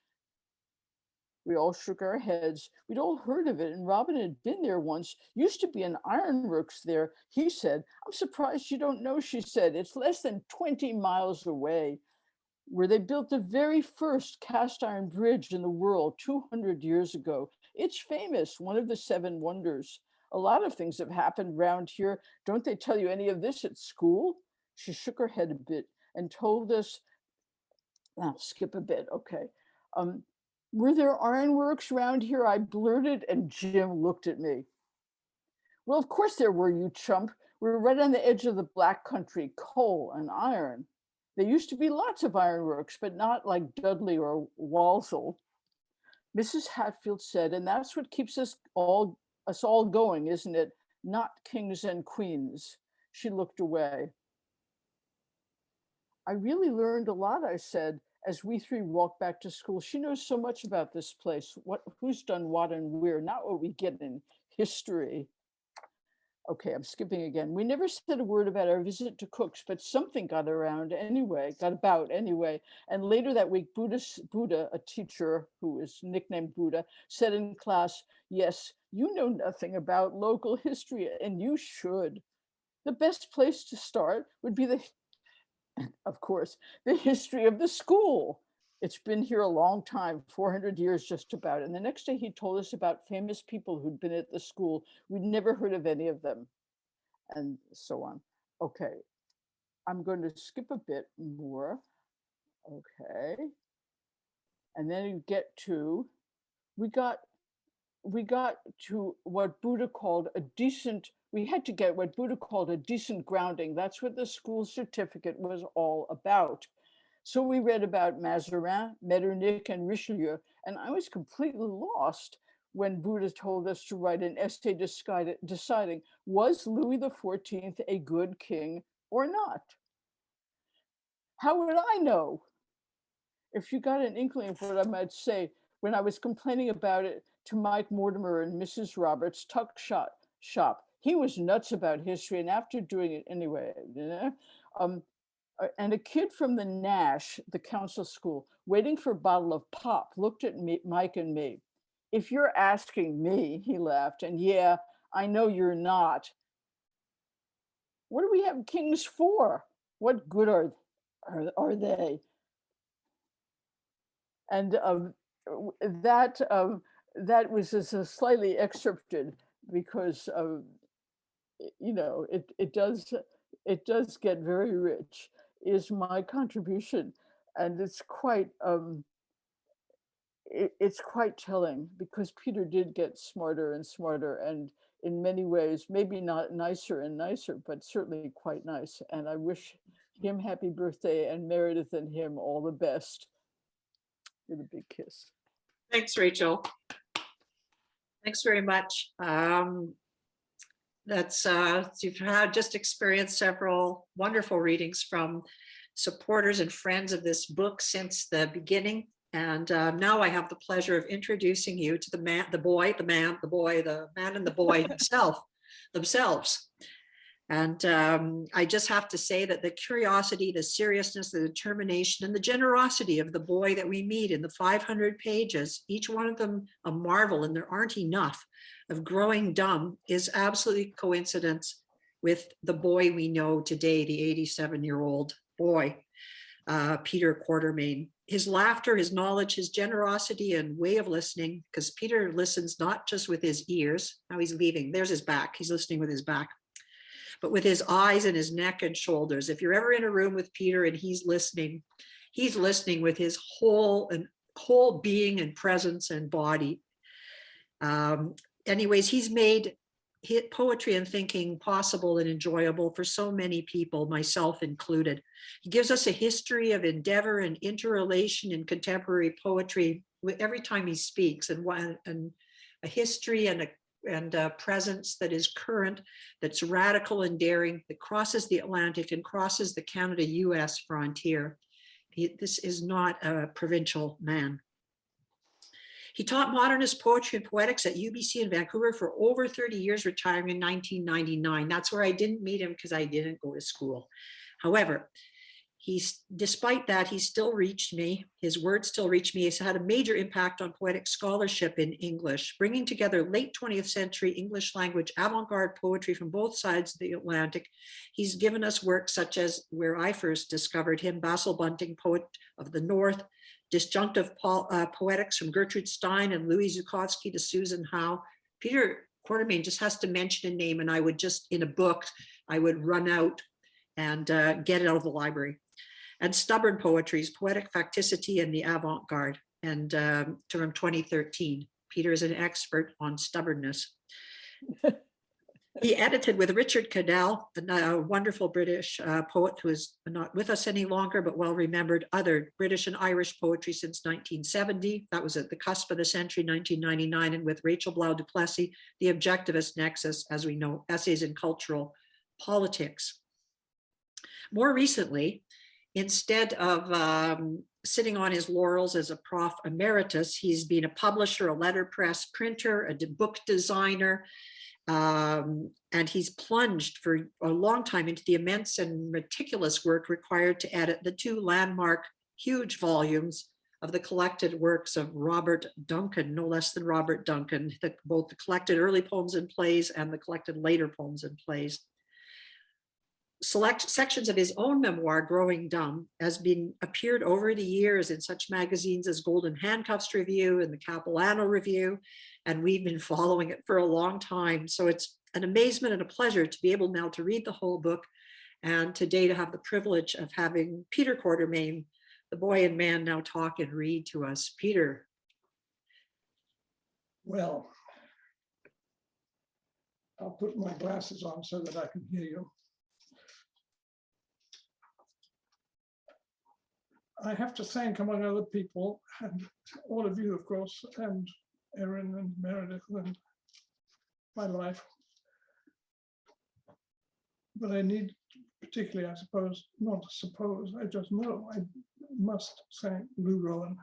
We all shook our heads. We'd all heard of it, and Robin had been there once. Used to be an ironworks there, he said. I'm surprised you don't know, she said. It's less than 20 miles away, where they built the very first cast iron bridge in the world 200 years ago. It's famous, one of the 7 wonders. A lot of things have happened round here. Don't they tell you any of this at school? She shook her head a bit and told us, I'll skip a bit, okay. Were there ironworks round here? I blurted, and Jim looked at me. Well, of course there were, you chump. We're right on the edge of the Black Country, coal and iron. There used to be lots of ironworks, but not like Dudley or Walsall. Mrs. Hatfield said, and that's what keeps us all going, isn't it? Not kings and queens. She looked away. I really learned a lot, I said, as we three walked back to school. She knows so much about this place, who's done what and where, not what we get in history. Okay, I'm skipping again. We never said a word about our visit to Cook's, but something got about anyway. And later that week, Buddha, a teacher who is nicknamed Buddha, said in class, yes, you know nothing about local history, and you should. The best place to start would be of course, the history of the school. It's been here a long time, 400 years just about. And the next day he told us about famous people who'd been at the school. We'd never heard of any of them, and so on. Okay, I'm going to skip a bit more. Okay. And then you get to, we got to what Buddha called we had to get what Buddha called a decent grounding. That's what the school certificate was all about. So we read about Mazarin, Metternich, and Richelieu, and I was completely lost when Buddha told us to write an essay deciding, was Louis XIV a good king or not? How would I know? If you got an inkling of what I might say, when I was complaining about it to Mike Mortimer and Mrs. Roberts' tuck shop, he was nuts about history, and after doing it anyway, and a kid from the Nash, the council school, waiting for a bottle of pop, looked at Mike and me. If you're asking me, he laughed, and yeah, I know you're not. What do we have kings for? What good are they? And that was just slightly excerpted because it does get very rich, is my contribution, and it's quite telling, because Peter did get smarter and smarter, and in many ways maybe not nicer and nicer, but certainly quite nice. And I wish him happy birthday, and Meredith and him all the best. With a big kiss. Thanks, Rachel. Thanks very much. You've just experienced several wonderful readings from supporters and friends of this book since the beginning. And now I have the pleasure of introducing you to the man and the boy themselves. And I just have to say that the curiosity, the seriousness, the determination, and the generosity of the boy that we meet in the 500 pages, each one of them a marvel, and there aren't enough, of growing dumb, is absolutely coincidence with the boy we know today, the 87-year-old boy, Peter Quartermain. His laughter, his knowledge, his generosity, and way of listening, because Peter listens not just with his ears. Now he's leaving. There's his back. He's listening with his back, but with his eyes and his neck and shoulders. If you're ever in a room with Peter and he's listening with his whole being and presence and body. Anyways, he's made poetry and thinking possible and enjoyable for so many people, myself included. He gives us a history of endeavor and interrelation in contemporary poetry every time he speaks, and a history and a presence that is current, that's radical and daring, that crosses the Atlantic and crosses the Canada-US frontier. This is not a provincial man. He taught modernist poetry and poetics at UBC in Vancouver for over 30 years, retiring in 1999. That's where I didn't meet him because I didn't go to school. However, despite that, he still reached me. His words still reach me. He's had a major impact on poetic scholarship in English, bringing together late 20th century English language avant-garde poetry from both sides of the Atlantic. He's given us works such as, where I first discovered him, Basil Bunting, Poet of the North, disjunctive poetics from Gertrude Stein and Louis Zukowski to Susan Howe. Peter Quartermain just has to mention a name, and I would just, in a book, I would run out and get it out of the library. And Stubborn Poetries, Poetic Facticity and the Avant-Garde, and from 2013. Peter is an expert on stubbornness. He edited with Richard Cadell, a wonderful British poet who is not with us any longer, but well remembered, other British and Irish poetry since 1970. That was at the cusp of the century, 1999, and with Rachel Blau Duplessis, The Objectivist Nexus, as we know, Essays in Cultural Politics. More recently, instead of sitting on his laurels as a prof emeritus, he's been a publisher, a letterpress printer, a book designer, and he's plunged for a long time into the immense and meticulous work required to edit the two landmark huge volumes of the collected works of Robert Duncan, no less than Robert Duncan, both the collected early poems and plays and the collected later poems and plays. Select sections of his own memoir, Growing Dumb, has been appeared over the years in such magazines as Golden Handcuffs Review and the Capilano Review, and we've been following it for a long time. So it's an amazement and a pleasure to be able now to read the whole book, and today to have the privilege of having Peter Quartermain, the boy and man, now talk and read to us. Peter. Well, I'll put my glasses on so that I can hear you. I have to thank, among other people, and all of you, of course, and Erin and Meredith and my life. But I need, particularly, I suppose, not suppose, I just know, I must thank Lou Rowan,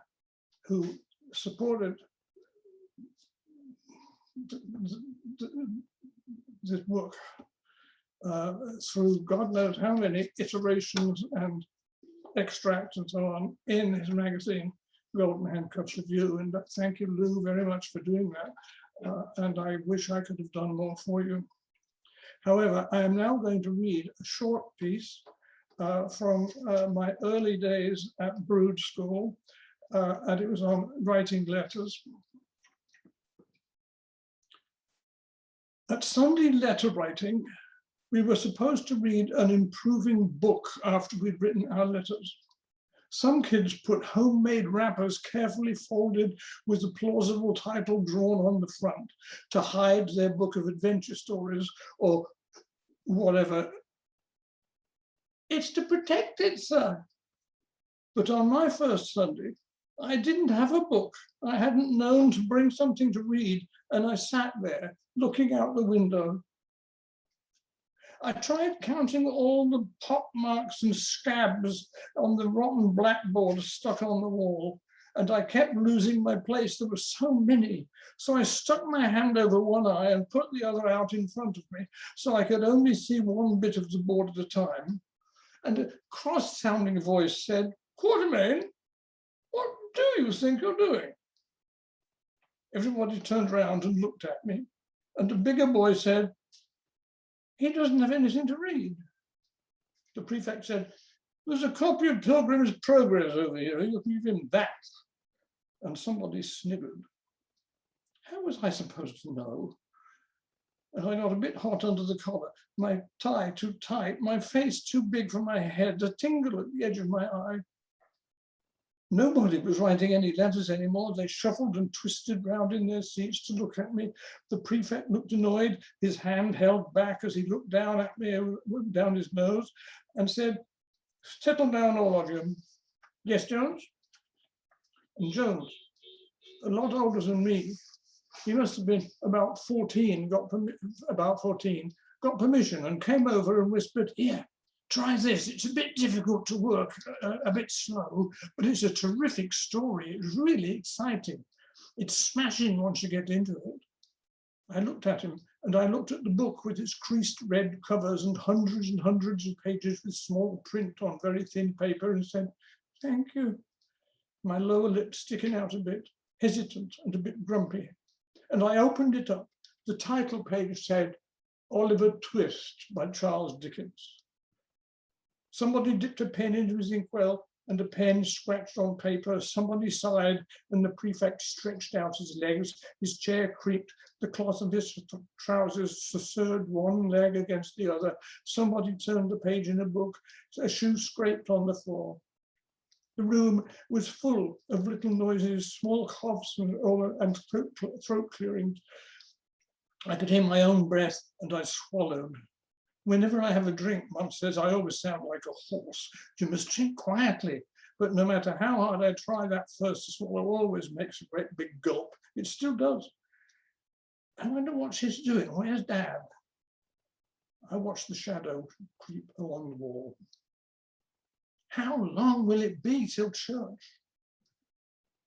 who supported this book through God knows how many iterations and extracts and so on in his magazine, Golden Handcuffs Review. And thank you, Lou, very much for doing that. And I wish I could have done more for you. However, I am now going to read a short piece from my early days at Brood School, and it was on writing letters. At Sunday letter writing, we were supposed to read an improving book after we'd written our letters. Some kids put homemade wrappers carefully folded with a plausible title drawn on the front to hide their book of adventure stories or whatever. It's to protect it, sir. But on my first Sunday, I didn't have a book. I hadn't known to bring something to read, and I sat there looking out the window. I tried counting all the pop marks and scabs on the rotten blackboard stuck on the wall, and I kept losing my place. There were so many. So I stuck my hand over one eye and put the other out in front of me, so I could only see one bit of the board at a time. And a cross-sounding voice said, "Quartermain, what do you think you're doing?" Everybody turned around and looked at me, and a bigger boy said, "He doesn't have anything to read." The prefect said, "There's a copy of Pilgrim's Progress over here. You can give him that." And somebody sniggered. How was I supposed to know? And I got a bit hot under the collar, my tie too tight, my face too big for my head, a tingle at the edge of my eye. Nobody was writing any letters anymore. They shuffled and twisted round in their seats to look at me. The prefect looked annoyed, his hand held back as he looked down at me, down his nose, and said, "Settle down, all of you." "Yes, Jones?" And Jones, a lot older than me, he must have been about 14, got permission and came over and whispered, "Here, try this. It's a bit difficult to work, a bit slow, but it's a terrific story. It's really exciting. It's smashing once you get into it." I looked at him, and I looked at the book with its creased red covers and hundreds of pages with small print on very thin paper, and said, "Thank you." My lower lip sticking out a bit, hesitant and a bit grumpy. And I opened it up. The title page said, "Oliver Twist" by Charles Dickens. Somebody dipped a pen into his inkwell, and a pen scratched on paper. Somebody sighed, and the prefect stretched out his legs. His chair creaked. The cloth of his trousers stirred one leg against the other. Somebody turned the page in a book. A shoe scraped on the floor. The room was full of little noises, small coughs and throat clearings. I could hear my own breath, and I swallowed. Whenever I have a drink, Mum says I always sound like a horse. You must drink quietly. But no matter how hard I try, that first swallow always makes a great big gulp. It still does. I wonder what she's doing. Where's Dad? I watched the shadow creep along the wall. How long will it be till church?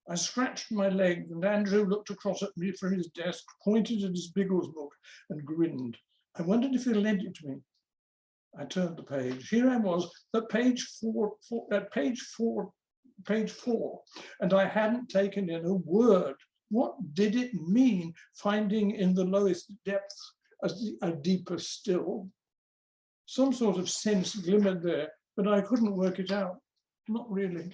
I scratched my leg, and Andrew looked across at me from his desk, pointed at his Biggles book, and grinned. I wondered if he lent it to me. I turned the page. Here I was at page four, and I hadn't taken in a word. What did it mean, finding in the lowest depths a deeper still? Some sort of sense glimmered there, but I couldn't work it out. Not really.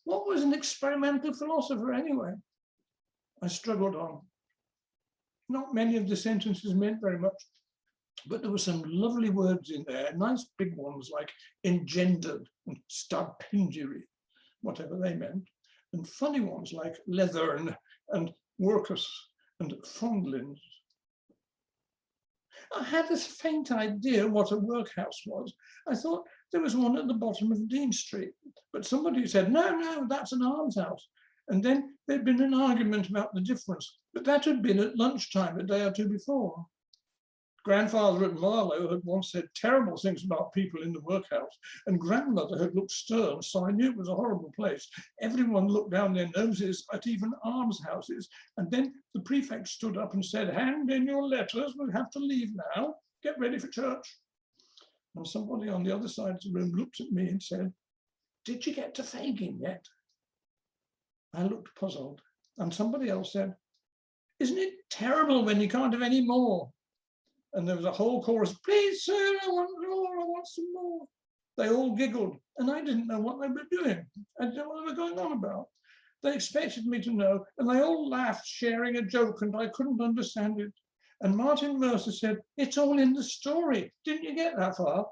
What was an experimental philosopher anyway? I struggled on. Not many of the sentences meant very much, but there were some lovely words in there, nice big ones like engendered and stipendiary, whatever they meant, and funny ones like leathern and workus and fondlings. I had this faint idea what a workhouse was. I thought there was one at the bottom of Dean Street, but somebody said, no, that's an almshouse. And then there'd been an argument about the difference, but that had been at lunchtime a day or two before. Grandfather at Marlow had once said terrible things about people in the workhouse, and grandmother had looked stern, so I knew it was a horrible place. Everyone looked down their noses at even almshouses, and then the prefect stood up and said, hand in your letters, we'll have to leave now, get ready for church. And somebody on the other side of the room looked at me and said, did you get to Fagin yet? I looked puzzled, and somebody else said, isn't it terrible when you can't have any more? And there was a whole chorus, please, sir, I want more, I want some more. They all giggled, and I didn't know what they were doing. I didn't know what they were going on about. They expected me to know, and they all laughed, sharing a joke, and I couldn't understand it. And Martin Mercer said, it's all in the story. Didn't you get that far?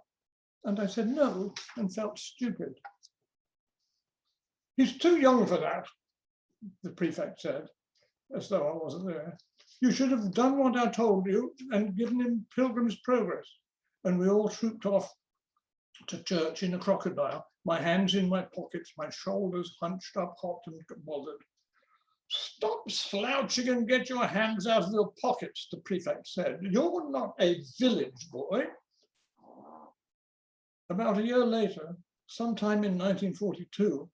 And I said no, and felt stupid. He's too young for that, the prefect said, as though I wasn't there. You should have done what I told you and given him Pilgrim's Progress. And we all trooped off to church in a crocodile, my hands in my pockets, my shoulders hunched up, hot and bothered. Stop slouching and get your hands out of your pockets, the prefect said. You're not a village boy. About a year later, sometime in 1942,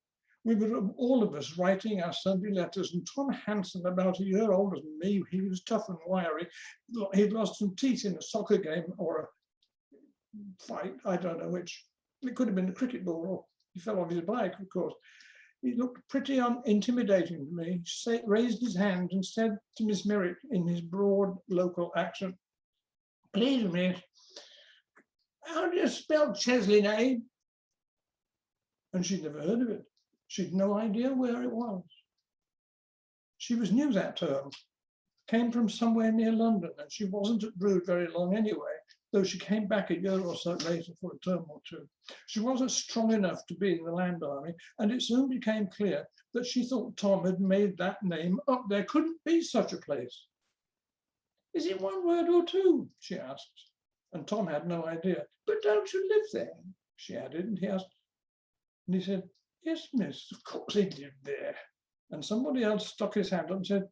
we were all of us writing our Sunday letters, and Tom Hanson, about a year older than me, he was tough and wiry. He'd lost some teeth in a soccer game or a fight, I don't know which. It could have been a cricket ball, or he fell off his bike, of course. He looked pretty intimidating to me. He raised his hand and said to Miss Merrick in his broad local accent, please, miss, how do you spell Chesley name? And she'd never heard of it. She'd no idea where it was. She was new that term, came from somewhere near London, and she wasn't at Brood very long anyway, though she came back a year or so later for a term or two. She wasn't strong enough to be in the Land Army, and it soon became clear that she thought Tom had made that name up. There couldn't be such a place. Is it one word or two? She asked, and Tom had no idea. But don't you live there? She added, and he asked, and he said, yes, miss, of course he lived there. And somebody else stuck his hand up and said,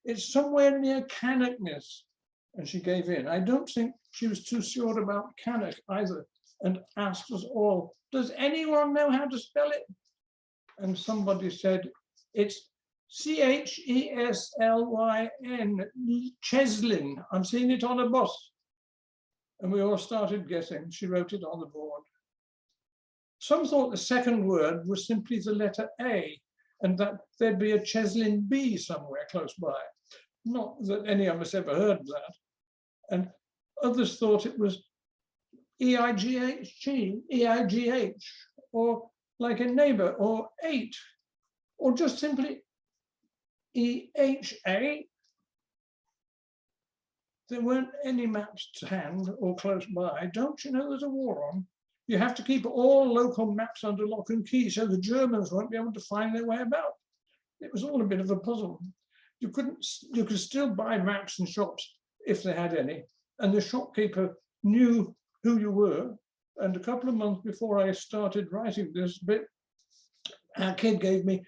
it's somewhere near Cannock, miss. And she gave in. I don't think she was too sure about Cannock either, and asked us all, does anyone know how to spell it? And somebody said, it's Cheslyn, Cheslin. I'm seeing it on a bus. And we all started guessing. She wrote it on the board. Some thought the second word was simply the letter A, and that there'd be a Cheslin B somewhere close by. Not that any of us ever heard of that. And others thought it was E-I-G-H, or like a neighbor, or ate, or just simply EHA. There weren't any maps to hand or close by. Don't you know there's a war on? You have to keep all local maps under lock and key so the Germans won't be able to find their way about. It was all a bit of a puzzle. You could still buy maps in shops if they had any, and the shopkeeper knew who you were. And a couple of months before I started writing this bit, our kid gave me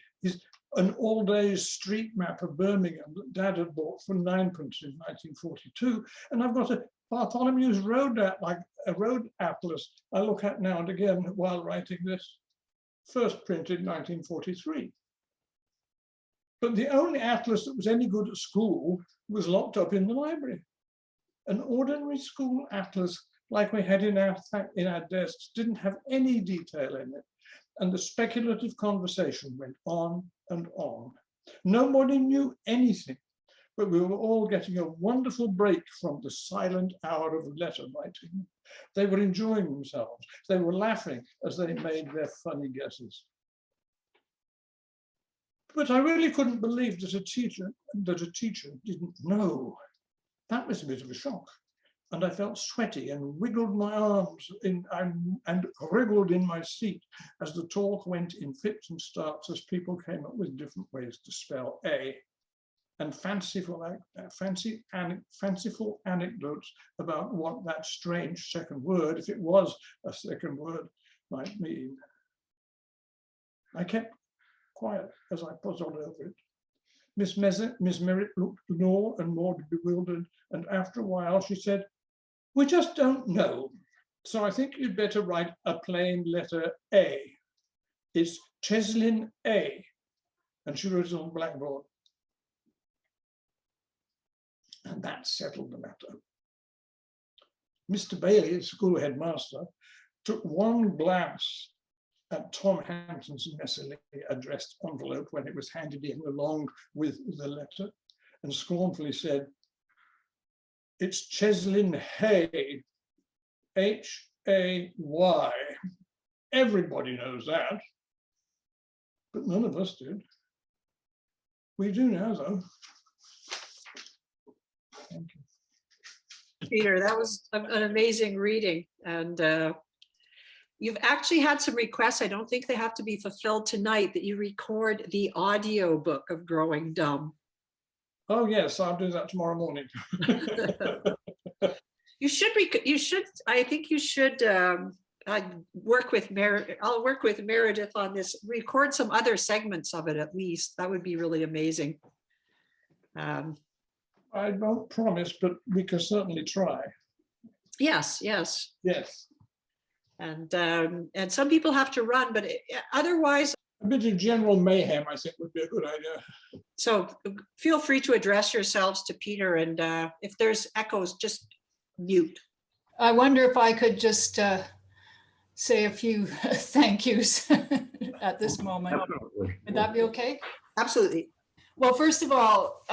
an all-day street map of Birmingham that Dad had bought for 9pence in 1942. And I've got a Bartholomew's Road like a road atlas I look at now and again while writing this, first printed 1943. But the only atlas that was any good at school was locked up in the library. An ordinary school atlas like we had in our desks didn't have any detail in it. And the speculative conversation went on and on. Nobody knew anything, but we were all getting a wonderful break from the silent hour of letter writing. They were enjoying themselves. They were laughing as they made their funny guesses. But I really couldn't believe that a teacher didn't know. That was a bit of a shock. And I felt sweaty and wiggled my arms and wriggled in my seat as the talk went in fits and starts as people came up with different ways to spell A, and fanciful anecdotes about what that strange second word, if it was a second word, might mean. I kept quiet as I puzzled over it. Miss Merritt looked more and more bewildered, and after a while she said, "We just don't know. So I think you'd better write a plain letter A. It's Cheslin A." And she wrote it on the blackboard. And that settled the matter. Mr. Bailey, school headmaster, took one glance at Tom Hampton's messily addressed envelope when it was handed in along with the letter, and scornfully said, "It's Cheslin Hay, H-A-Y. Everybody knows that." But none of us did. We do now, though. Thank you. Peter, that was an amazing reading. And you've actually had some requests. I don't think they have to be fulfilled tonight, that you record the audio book of Growing Dumb. Oh yes, I'll do that tomorrow morning. You should, I think you should work with I'll work with Meredith on this, record some other segments of it at least. That would be really amazing. I won't promise, but we can certainly try. Yes, yes. Yes. And some people have to run, but otherwise. A bit of general mayhem, I think, would be a good idea. So feel free to address yourselves to Peter, and if there's echoes, just mute. I wonder if I could just say a few thank yous at this moment. Definitely. Would that be okay? Absolutely. Well, first of all,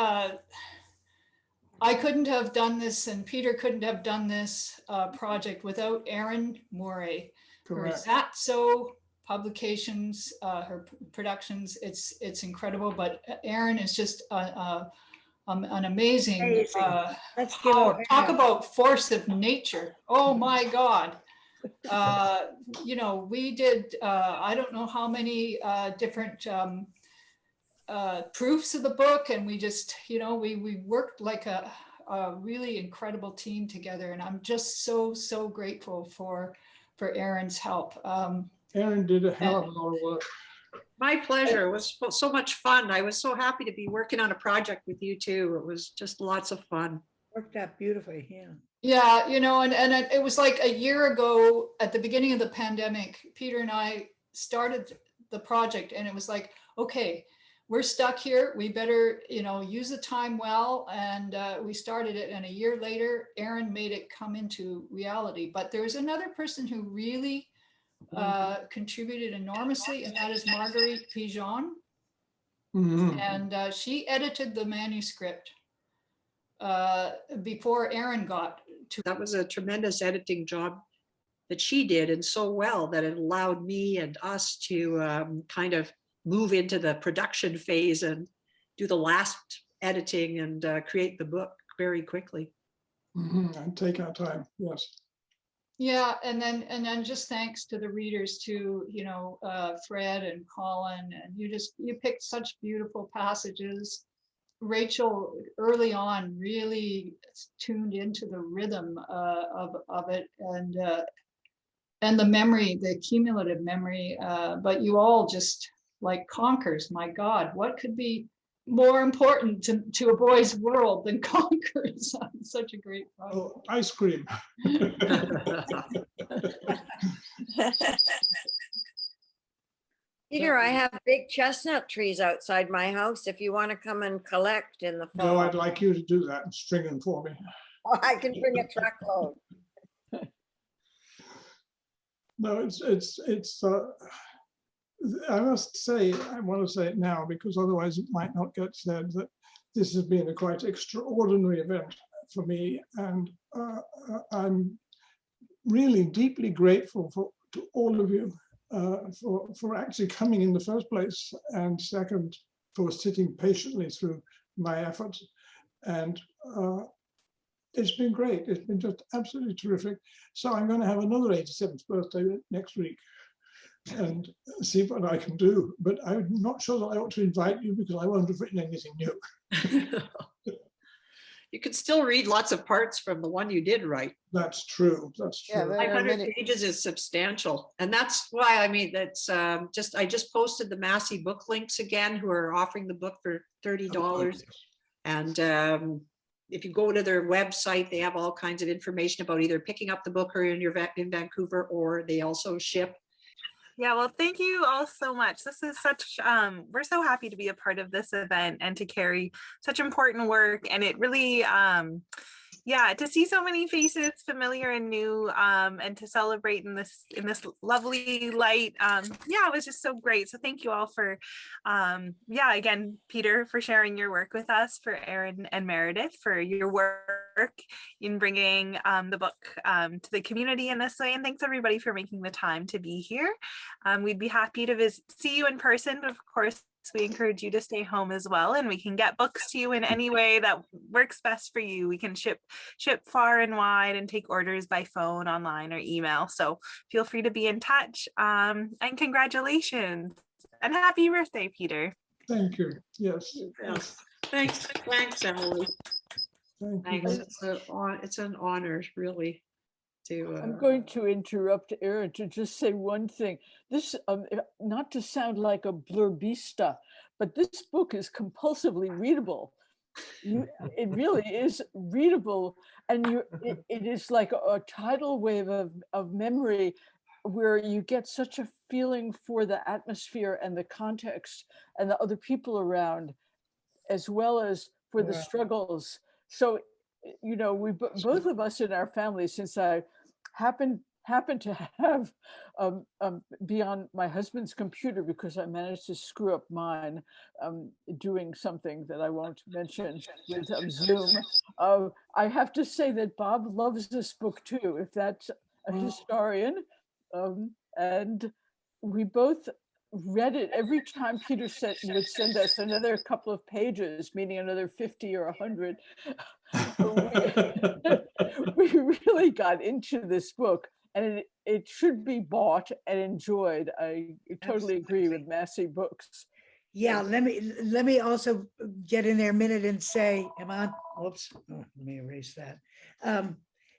I couldn't have done this, and Peter couldn't have done this project without Erín Moure. Her Correct. Zat-So Publications, her productions, it's incredible. But Erín is just an amazing, Let's give her a talk hand. about force of nature. Oh my God. You know, we did, I don't know how many different proofs of the book, and we just, you know, we worked like a really incredible team together, and I'm just so grateful for Erin's help. Erín did a hell of a lot of work. My pleasure. It was so much fun. I was so happy to be working on a project with you too. It was just lots of fun. Worked out beautifully, yeah. Yeah, you know, and it was like a year ago at the beginning of the pandemic, Peter and I started the project, and it was like, okay, we're stuck here. We better, you know, use the time well. And we started it, and a year later, Erín made it come into reality. But there's another person who really contributed enormously, and that is Marjorie Perloff. Mhm. And she edited the manuscript before Erín got to. That was a tremendous editing job. that she did and so well that it allowed me and us to kind of move into the production phase and do the last editing and create the book very quickly. And take our time, yes. Yeah, and then just thanks to the readers too, you know, Fred and Colin, and you picked such beautiful passages. Rachel early on really tuned into the rhythm of it and the memory, the cumulative memory. But you all just like Conkers. My God, what could be more important to a boy's world than Conkers? Such a great project. Oh, ice cream. Peter, I have big chestnut trees outside my house if you want to come and collect in the fall. No, I'd like you to do that and string them for me. I can bring a truckload. No, I must say, I want to say it now because otherwise it might not get said, that this has been a quite extraordinary event for me. And I'm really deeply grateful to all of you for actually coming in the first place, and second, for sitting patiently through my efforts. And it's been great. It's been just absolutely terrific. So I'm going to have another 87th birthday next week and see what I can do. But I'm not sure that I ought to invite you because I won't have written anything new. You could still read lots of parts from the one you did write. That's true. That's true. Yeah, there are 500 many- pages is substantial. And that's why, I mean, that's I just posted the Massey book links again, who are offering the book for $30. And if you go to their website, they have all kinds of information about either picking up the book or in Vancouver, or they also ship. Yeah, well, thank you all so much. This is such, we're so happy to be a part of this event and to carry such important work. And it really, yeah, to see so many faces, familiar and new, and to celebrate in this lovely light. Yeah, it was just so great. So thank you all for, yeah, again, Peter, for sharing your work with us, for Erín and Meredith, for your work in bringing the book to the community in this way. And thanks everybody for making the time to be here. We'd be happy to see you in person, but of course, we encourage you to stay home as well, and we can get books to you in any way that works best for you. We can ship far and wide and take orders by phone, online, or email. So feel free to be in touch. And congratulations and happy birthday, Peter. Thank you. Yes. Yes. Thanks, Emily. Thank you. Thanks. It's an honor, really. I'm going to interrupt Erín to just say one thing. This, not to sound like a blurbista, but this book is compulsively readable. It really is readable, and it is like a tidal wave of memory, where you get such a feeling for the atmosphere and the context and the other people around, as well as for the struggles. So, you know, we both of us in our family, since I happen to have be on my husband's computer because I managed to screw up mine doing something that I won't mention with Zoom. I have to say that Bob loves this book too, if that's a historian. And we both read it every time Peter would send us another couple of pages, meaning another 50 or 100. We really got into this book, and it should be bought and enjoyed. I totally agree with Massey Books. Yeah, let me also get in there a minute and say, am I, oops, let me erase that.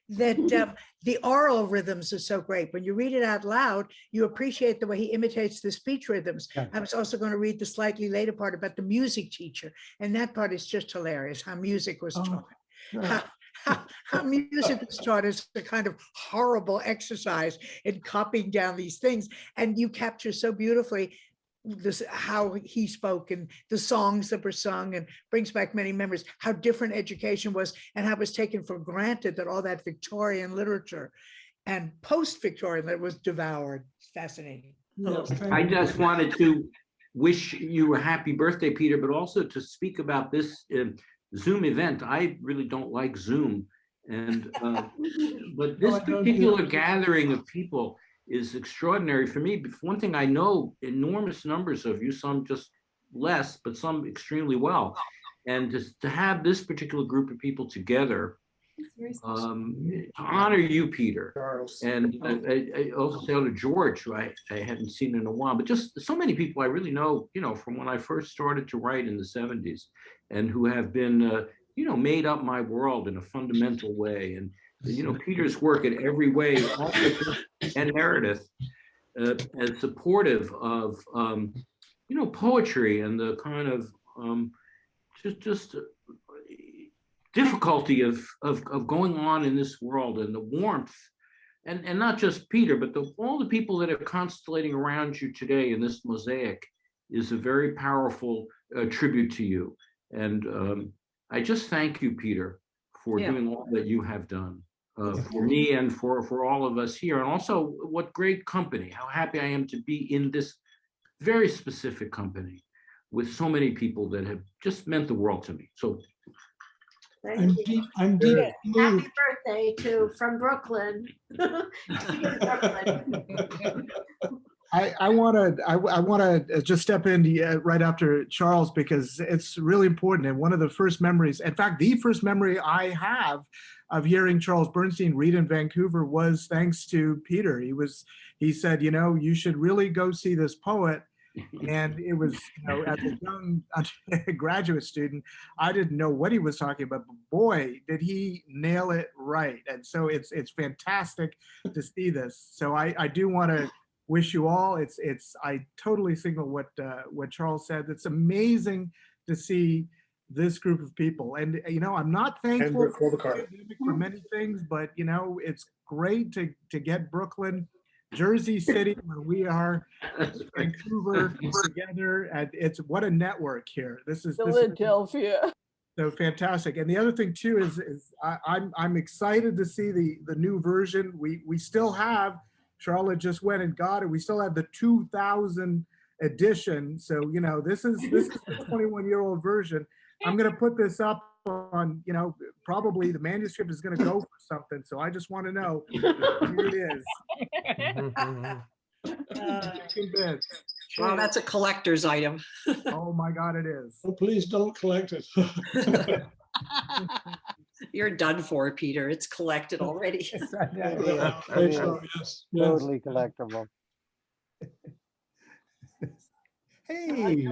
That the oral rhythms are so great. When you read it out loud, you appreciate the way he imitates the speech rhythms. Yeah. I was also going to read the slightly later part about the music teacher, and that part is just hilarious, how music was taught. Yeah. How music was taught is a kind of horrible exercise in copying down these things, and you capture so beautifully this, how he spoke and the songs that were sung, and brings back many memories, how different education was and how it was taken for granted that all that Victorian literature and post-Victorian that was devoured. It's fascinating. Yes, thank I you. just wanted to wish you a happy birthday, Peter, but also to speak about this Zoom event. I really don't like Zoom, And but this particular gathering of people is extraordinary for me. But one thing I know enormous numbers of you, some just less, but some extremely well. And to have this particular group of people together, to honor you, Peter. Charles. And I also say hello to George, who I hadn't seen in a while, but just so many people I really know, from when I first started to write in the 70s, and who have been, made up my world in a fundamental way. And, Peter's work in every way, and Meredith, as supportive of, poetry and the kind of just difficulty of going on in this world, and the warmth, and not just Peter, but all the people that are constellating around you today in this mosaic is a very powerful tribute to you. And I just thank you, Peter, for doing all that you have done for me and for all of us here. And also, what great company, how happy I am to be in this very specific company with so many people that have just meant the world to me. So I'm deep moved. Happy birthday from Brooklyn. I want to just step in right after Charles, because it's really important. And one of the first memories, in fact, the first memory I have of hearing Charles Bernstein read in Vancouver was thanks to Peter. He said, you should really go see this poet. And it was, as a young graduate student, I didn't know what he was talking about, but boy, did he nail it right. And so it's fantastic to see this. So I do want to wish you all, I totally signal what Charles said. It's amazing to see this group of people. And, I'm not thankful for many things, but, it's great to get Brooklyn, Jersey City, where we are, Vancouver together, and it's what a network here. This is Philadelphia. So fantastic. And the other thing too is I'm excited to see the new version. We still have, Charlotte just went and got it. We still have the 2000 edition. So this is the 21-year-old version. I'm going to put this up on, probably the manuscript is going to go for something. So I just want to know, here it is. Well, that's a collector's item. Oh my God, it is. Oh, please don't collect it. You're done for, Peter. It's collected already. Totally collectible. Hey.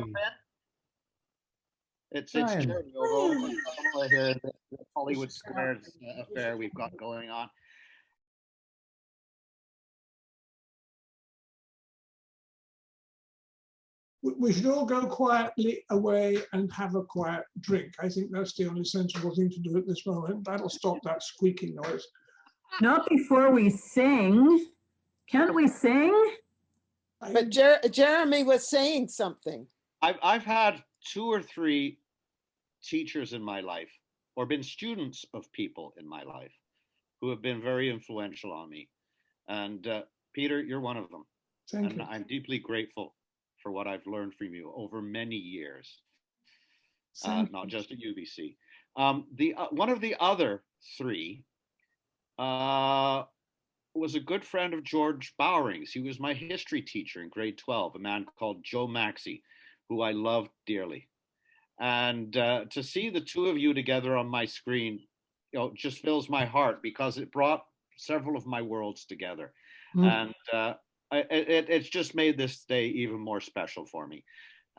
It's Jordan over here, the Hollywood Squares affair we've got going on. We should all go quietly away and have a quiet drink. I think that's the only sensible thing to do at this moment. That'll stop that squeaking noise. Not before we sing. Can't we sing? But Jeremy was saying something. I've had 2 or 3 teachers in my life, or been students of people in my life, who have been very influential on me. And Peter, you're one of them. Thank you. I'm deeply grateful for what I've learned from you over many years, not just at UBC. One of the other 3 was a good friend of George Bowering's. He was my history teacher in grade 12, a man called Joe Maxey, who I loved dearly. And to see the 2 of you together on my screen, just fills my heart, because it brought several of my worlds together. And it's just made this day even more special for me.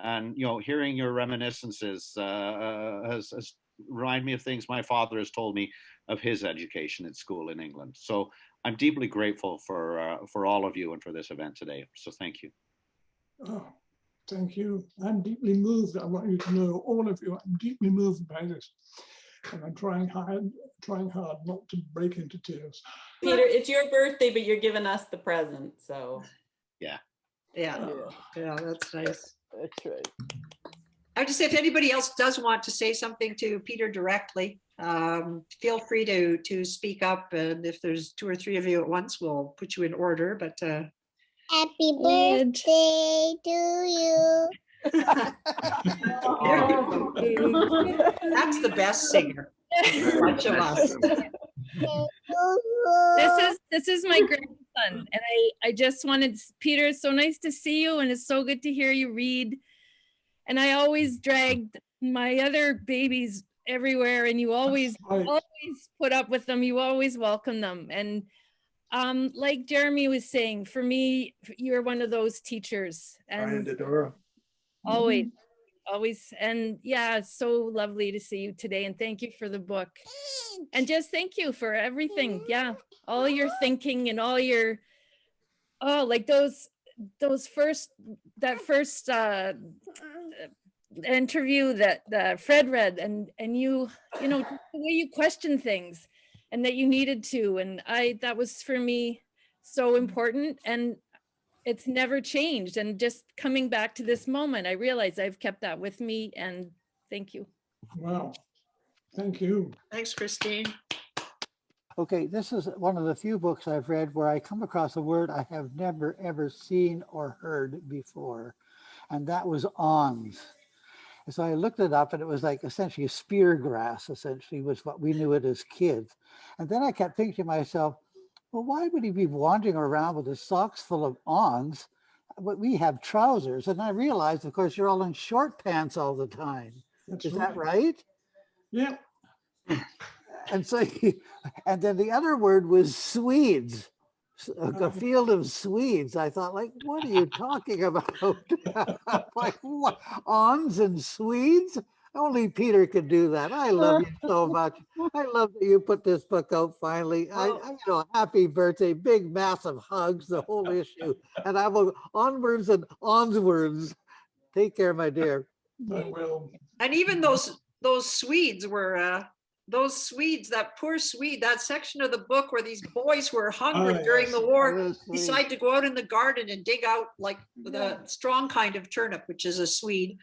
And, hearing your reminiscences has reminded me of things my father has told me of his education at school in England. So I'm deeply grateful for all of you and for this event today. So thank you. Oh, thank you. I'm deeply moved. I want you to know, all of you, I'm deeply moved by this. And I'm trying hard not to break into tears. Peter, it's your birthday, but you're giving us the present, so. Yeah, that's nice. That's right. I have to say, if anybody else does want to say something to Peter directly, feel free to speak up. And if there's 2 or 3 of you at once, we'll put you in order. But happy birthday to you. That's the best singer. A bunch of us. This is my grandson, and I just wanted, Peter, it's so nice to see you, and it's so good to hear you read. And I always dragged my other babies everywhere, and you always put up with them. You always welcome them. And like Jeremy was saying, for me, you're one of those teachers. And always. And yeah, it's so lovely to see you today, and thank you for the book, and just thank you for everything. Yeah, all your thinking and all your like that first interview that Fred read, and you know, the way you question things and that you needed to, and that was for me so important, and it's never changed. And just coming back to this moment, I realize I've kept that with me, and thank you. Wow. Thank you. Thanks, Christine. Okay, this is one of the few books I've read where I come across a word I have never, ever seen or heard before, and that was awns. And so I looked it up, and it was like essentially spear grass, essentially, was what we knew it as kids. And then I kept thinking to myself, well, why would he be wandering around with his socks full of awns? But we have trousers. And I realized, of course, you're all in short pants all the time. Is that right? Yeah. And so, and then the other word was Swedes, a field of Swedes. I thought, like, what are you talking about? Like, what? Awns and Swedes? Only Peter could do that. I love you so much. I love that you put this book out finally. You know, happy birthday, big, massive hugs, the whole issue. And I will onwards and onwards. Take care, my dear. I will. And even those Swedes were that poor Swede, that section of the book where these boys who were hungry during the war decide to go out in the garden and dig out like the strong kind of turnip, which is a Swede.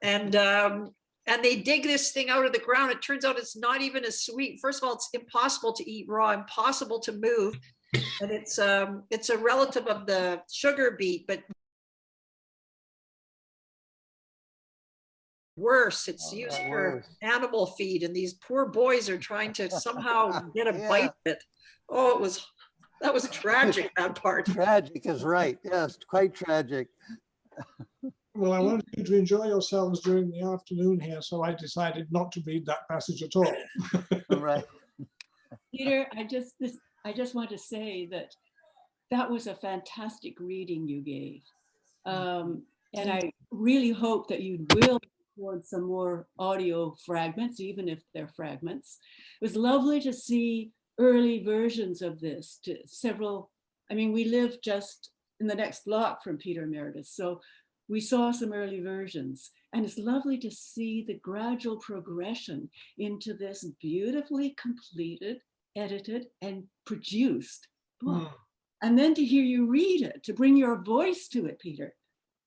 And they dig this thing out of the ground. It turns out it's not even a sweet. First of all, it's impossible to eat raw, impossible to move. And it's a relative of the sugar beet, but worse, it's used for animal feed, and these poor boys are trying to somehow get a bite of it. Oh, that was tragic, that part. Tragic is right. Yes, quite tragic. Well, I wanted you to enjoy yourselves during the afternoon here, so I decided not to read that passage at all. Right. Peter, I just want to say that was a fantastic reading you gave. And I really hope that you will record some more audio fragments, even if they're fragments. It was lovely to see early versions of this to several. I mean, we live just in the next block from Peter Meredith, so we saw some early versions, and it's lovely to see the gradual progression into this beautifully completed, edited, and produced book. And then to hear you read it, to bring your voice to it, Peter,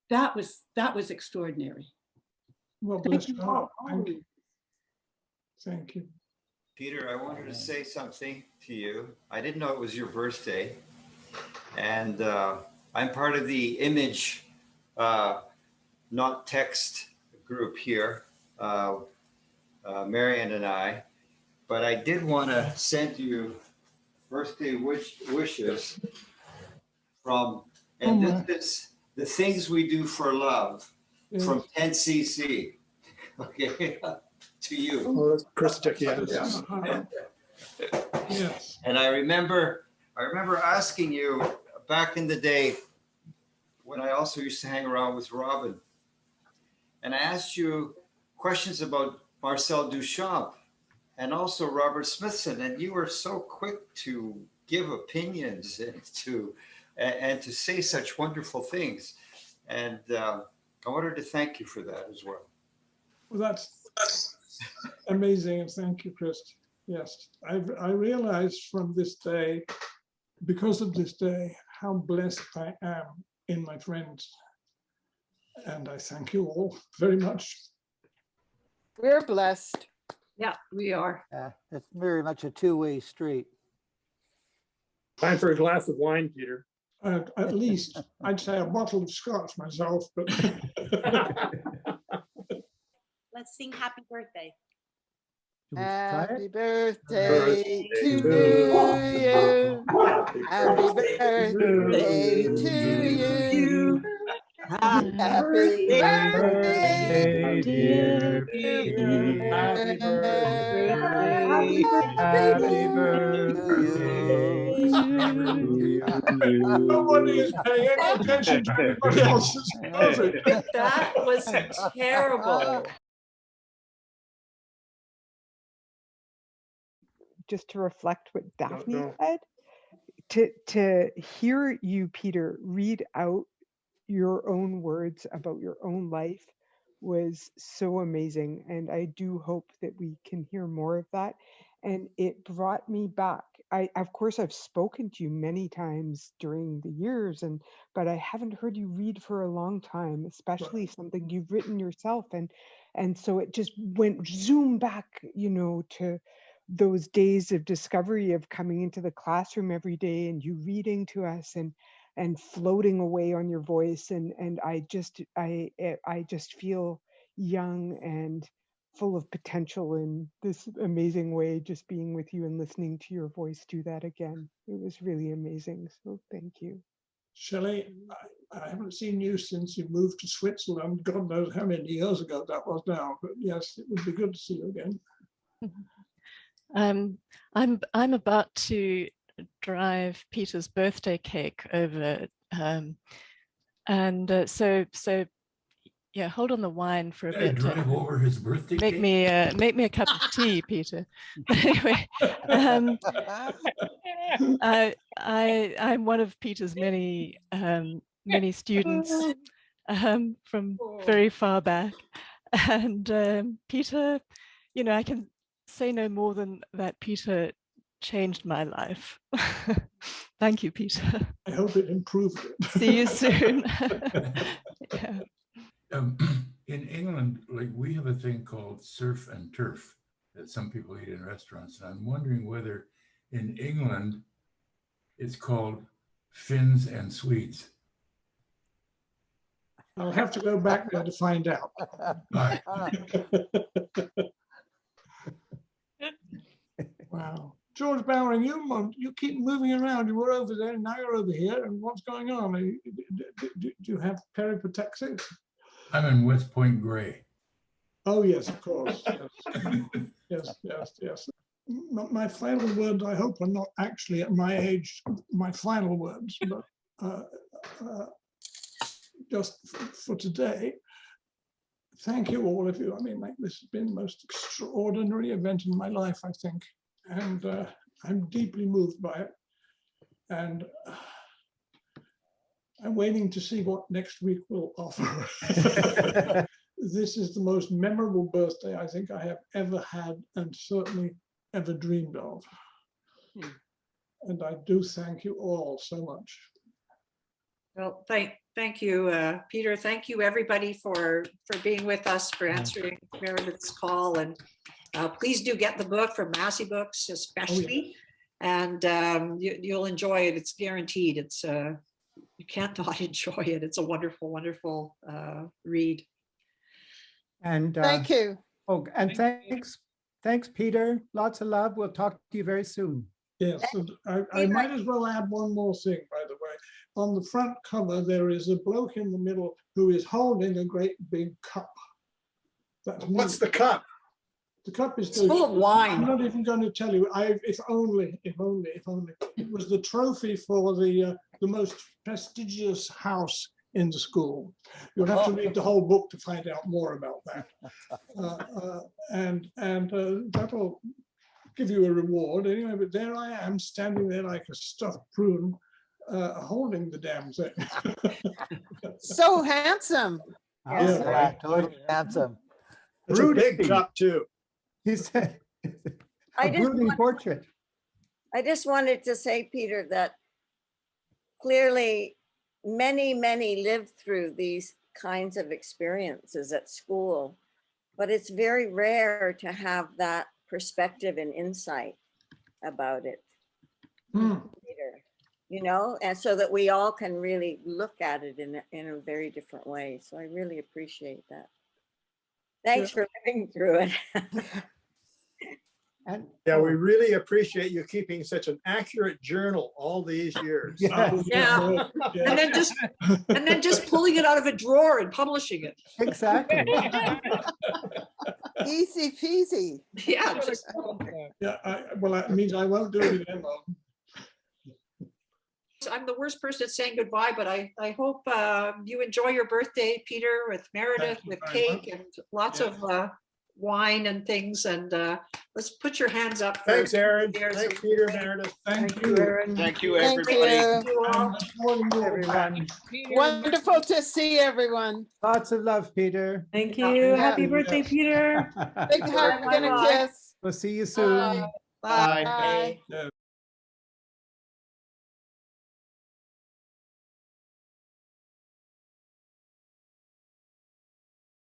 that was extraordinary. Well, bless your heart. Thank you. Thank you. Peter, I wanted to say something to you. I didn't know it was your birthday, and I'm part of the Image not text group here, Marianne and I, but I did want to send you birthday wishes from, and this is the things we do for love from 10cc. Okay, to you. Oh, that's Christic, yes. Yes. And I remember asking you back in the day when I also used to hang around with Robin, and I asked you questions about Marcel Duchamp and also Robert Smithson, and you were so quick to give opinions and to say such wonderful things. And I wanted to thank you for that as well. Well, that's amazing, and thank you, Chris. Yes, I realized from this day, because of this day, how blessed I am in my friends. And I thank you all very much. We're blessed. Yeah, we are. It's very much a two-way street. Time for a glass of wine, Peter. At least I'd say a bottle of scotch myself, but Let's sing happy birthday. Should we try it? Happy birthday to you. Happy birthday to you. Happy birthday, dear Peter. Happy birthday. Happy Happy birthday to Nobody is you. paying any attention to anybody else. It's perfect. That was terrible. Just to reflect what Daphne no. said, to hear you, Peter, read out your own words about your own life was so amazing. And I do hope that we can hear more of that. And it brought me back. Of course, I've spoken to you many times during the years, but I haven't heard you read for a long time, especially something you've written yourself. And so it just went zoom back, to those days of discovery of coming into the classroom every day and you reading to us and floating away on your voice. And I just feel young and full of potential in this amazing way, just being with you and listening to your voice do that again. It was really amazing. So thank you. Shelley, I haven't seen you since you moved to Switzerland. God knows how many years ago that was now, but yes, it would be good to see you again. I'm about to drive Peter's birthday cake over, so yeah, hold on the wine for a bit. Drive over his birthday make cake? me a cup of tea, Peter. Anyway, I'm one of Peter's many students from very far back, and Peter, I can say no more than that. Peter changed my life. Thank you, Peter. I hope it improved it. See you soon. Yeah. In England, like we have a thing called surf and turf that some people eat in restaurants. And I'm wondering whether in England it's called Finns and Swedes. I'll have to go back there to find out. Wow. George Bowring, you keep moving around. You were over there, now you're over here. And what's going on? Do you have peripatexic? I'm in West Point Grey. Oh, yes, of course. Yes. My final words, I hope, are not actually at my age, my final words, but just for today, thank you, all of you. I mean, this has been the most extraordinary event in my life, I think. And I'm deeply moved by it. And I'm waiting to see what next week will offer. This is the most memorable birthday I think I have ever had and certainly ever dreamed of. And I do thank you all so much. Well, thank you, Peter. Thank you, everybody, for being with us, for answering Meredith's call. And please do get the book from Massey Books, especially. And you'll enjoy it. It's guaranteed. It's you can't not enjoy it. It's a wonderful, wonderful read. And thank you. Oh, and thanks, Peter. Lots of love. We'll talk to you very soon. Yes, and I might as well add one more thing, by the way. On the front cover, there is a bloke in the middle who is holding a great big cup. What's the cup? The cup is full of wine. I'm not even going to tell you. If only. It was the trophy for the most prestigious house in the school. You'll have to read the whole book to find out more about that. And that will give you a reward anyway. But there I am, standing there like a stuffed prune, holding the damn thing. So handsome. Yeah, right. Totally handsome. It's a big cup too. He said, I a just brooding portrait. I just wanted to say, Peter, that clearly many lived through these kinds of experiences at school, but it's very rare to have that perspective and insight about it, Peter, and so that we all can really look at it in a very different way. So I really appreciate that. Thanks for living through it. And Yeah, we really appreciate you keeping such an accurate journal all these years. Yes. Yeah. And then just pulling it out of a drawer and publishing it. Exactly. Easy peasy. Yeah. Just, Well, that means I won't do it again, Mom. I'm the worst person at saying goodbye, but I hope you enjoy your birthday, Peter, with Meredith, with cake and lots of wine and things. And let's put your hands up. Thanks, Erin. Thanks, Peter, Meredith. Thank you. Erin. Thank you, Thank everybody. you. Everyone. Wonderful to see everyone. Lots of love, Peter. Thank you. Happy birthday, Peter. Big hug and a kiss. We'll see you soon. Bye. Bye. Yeah.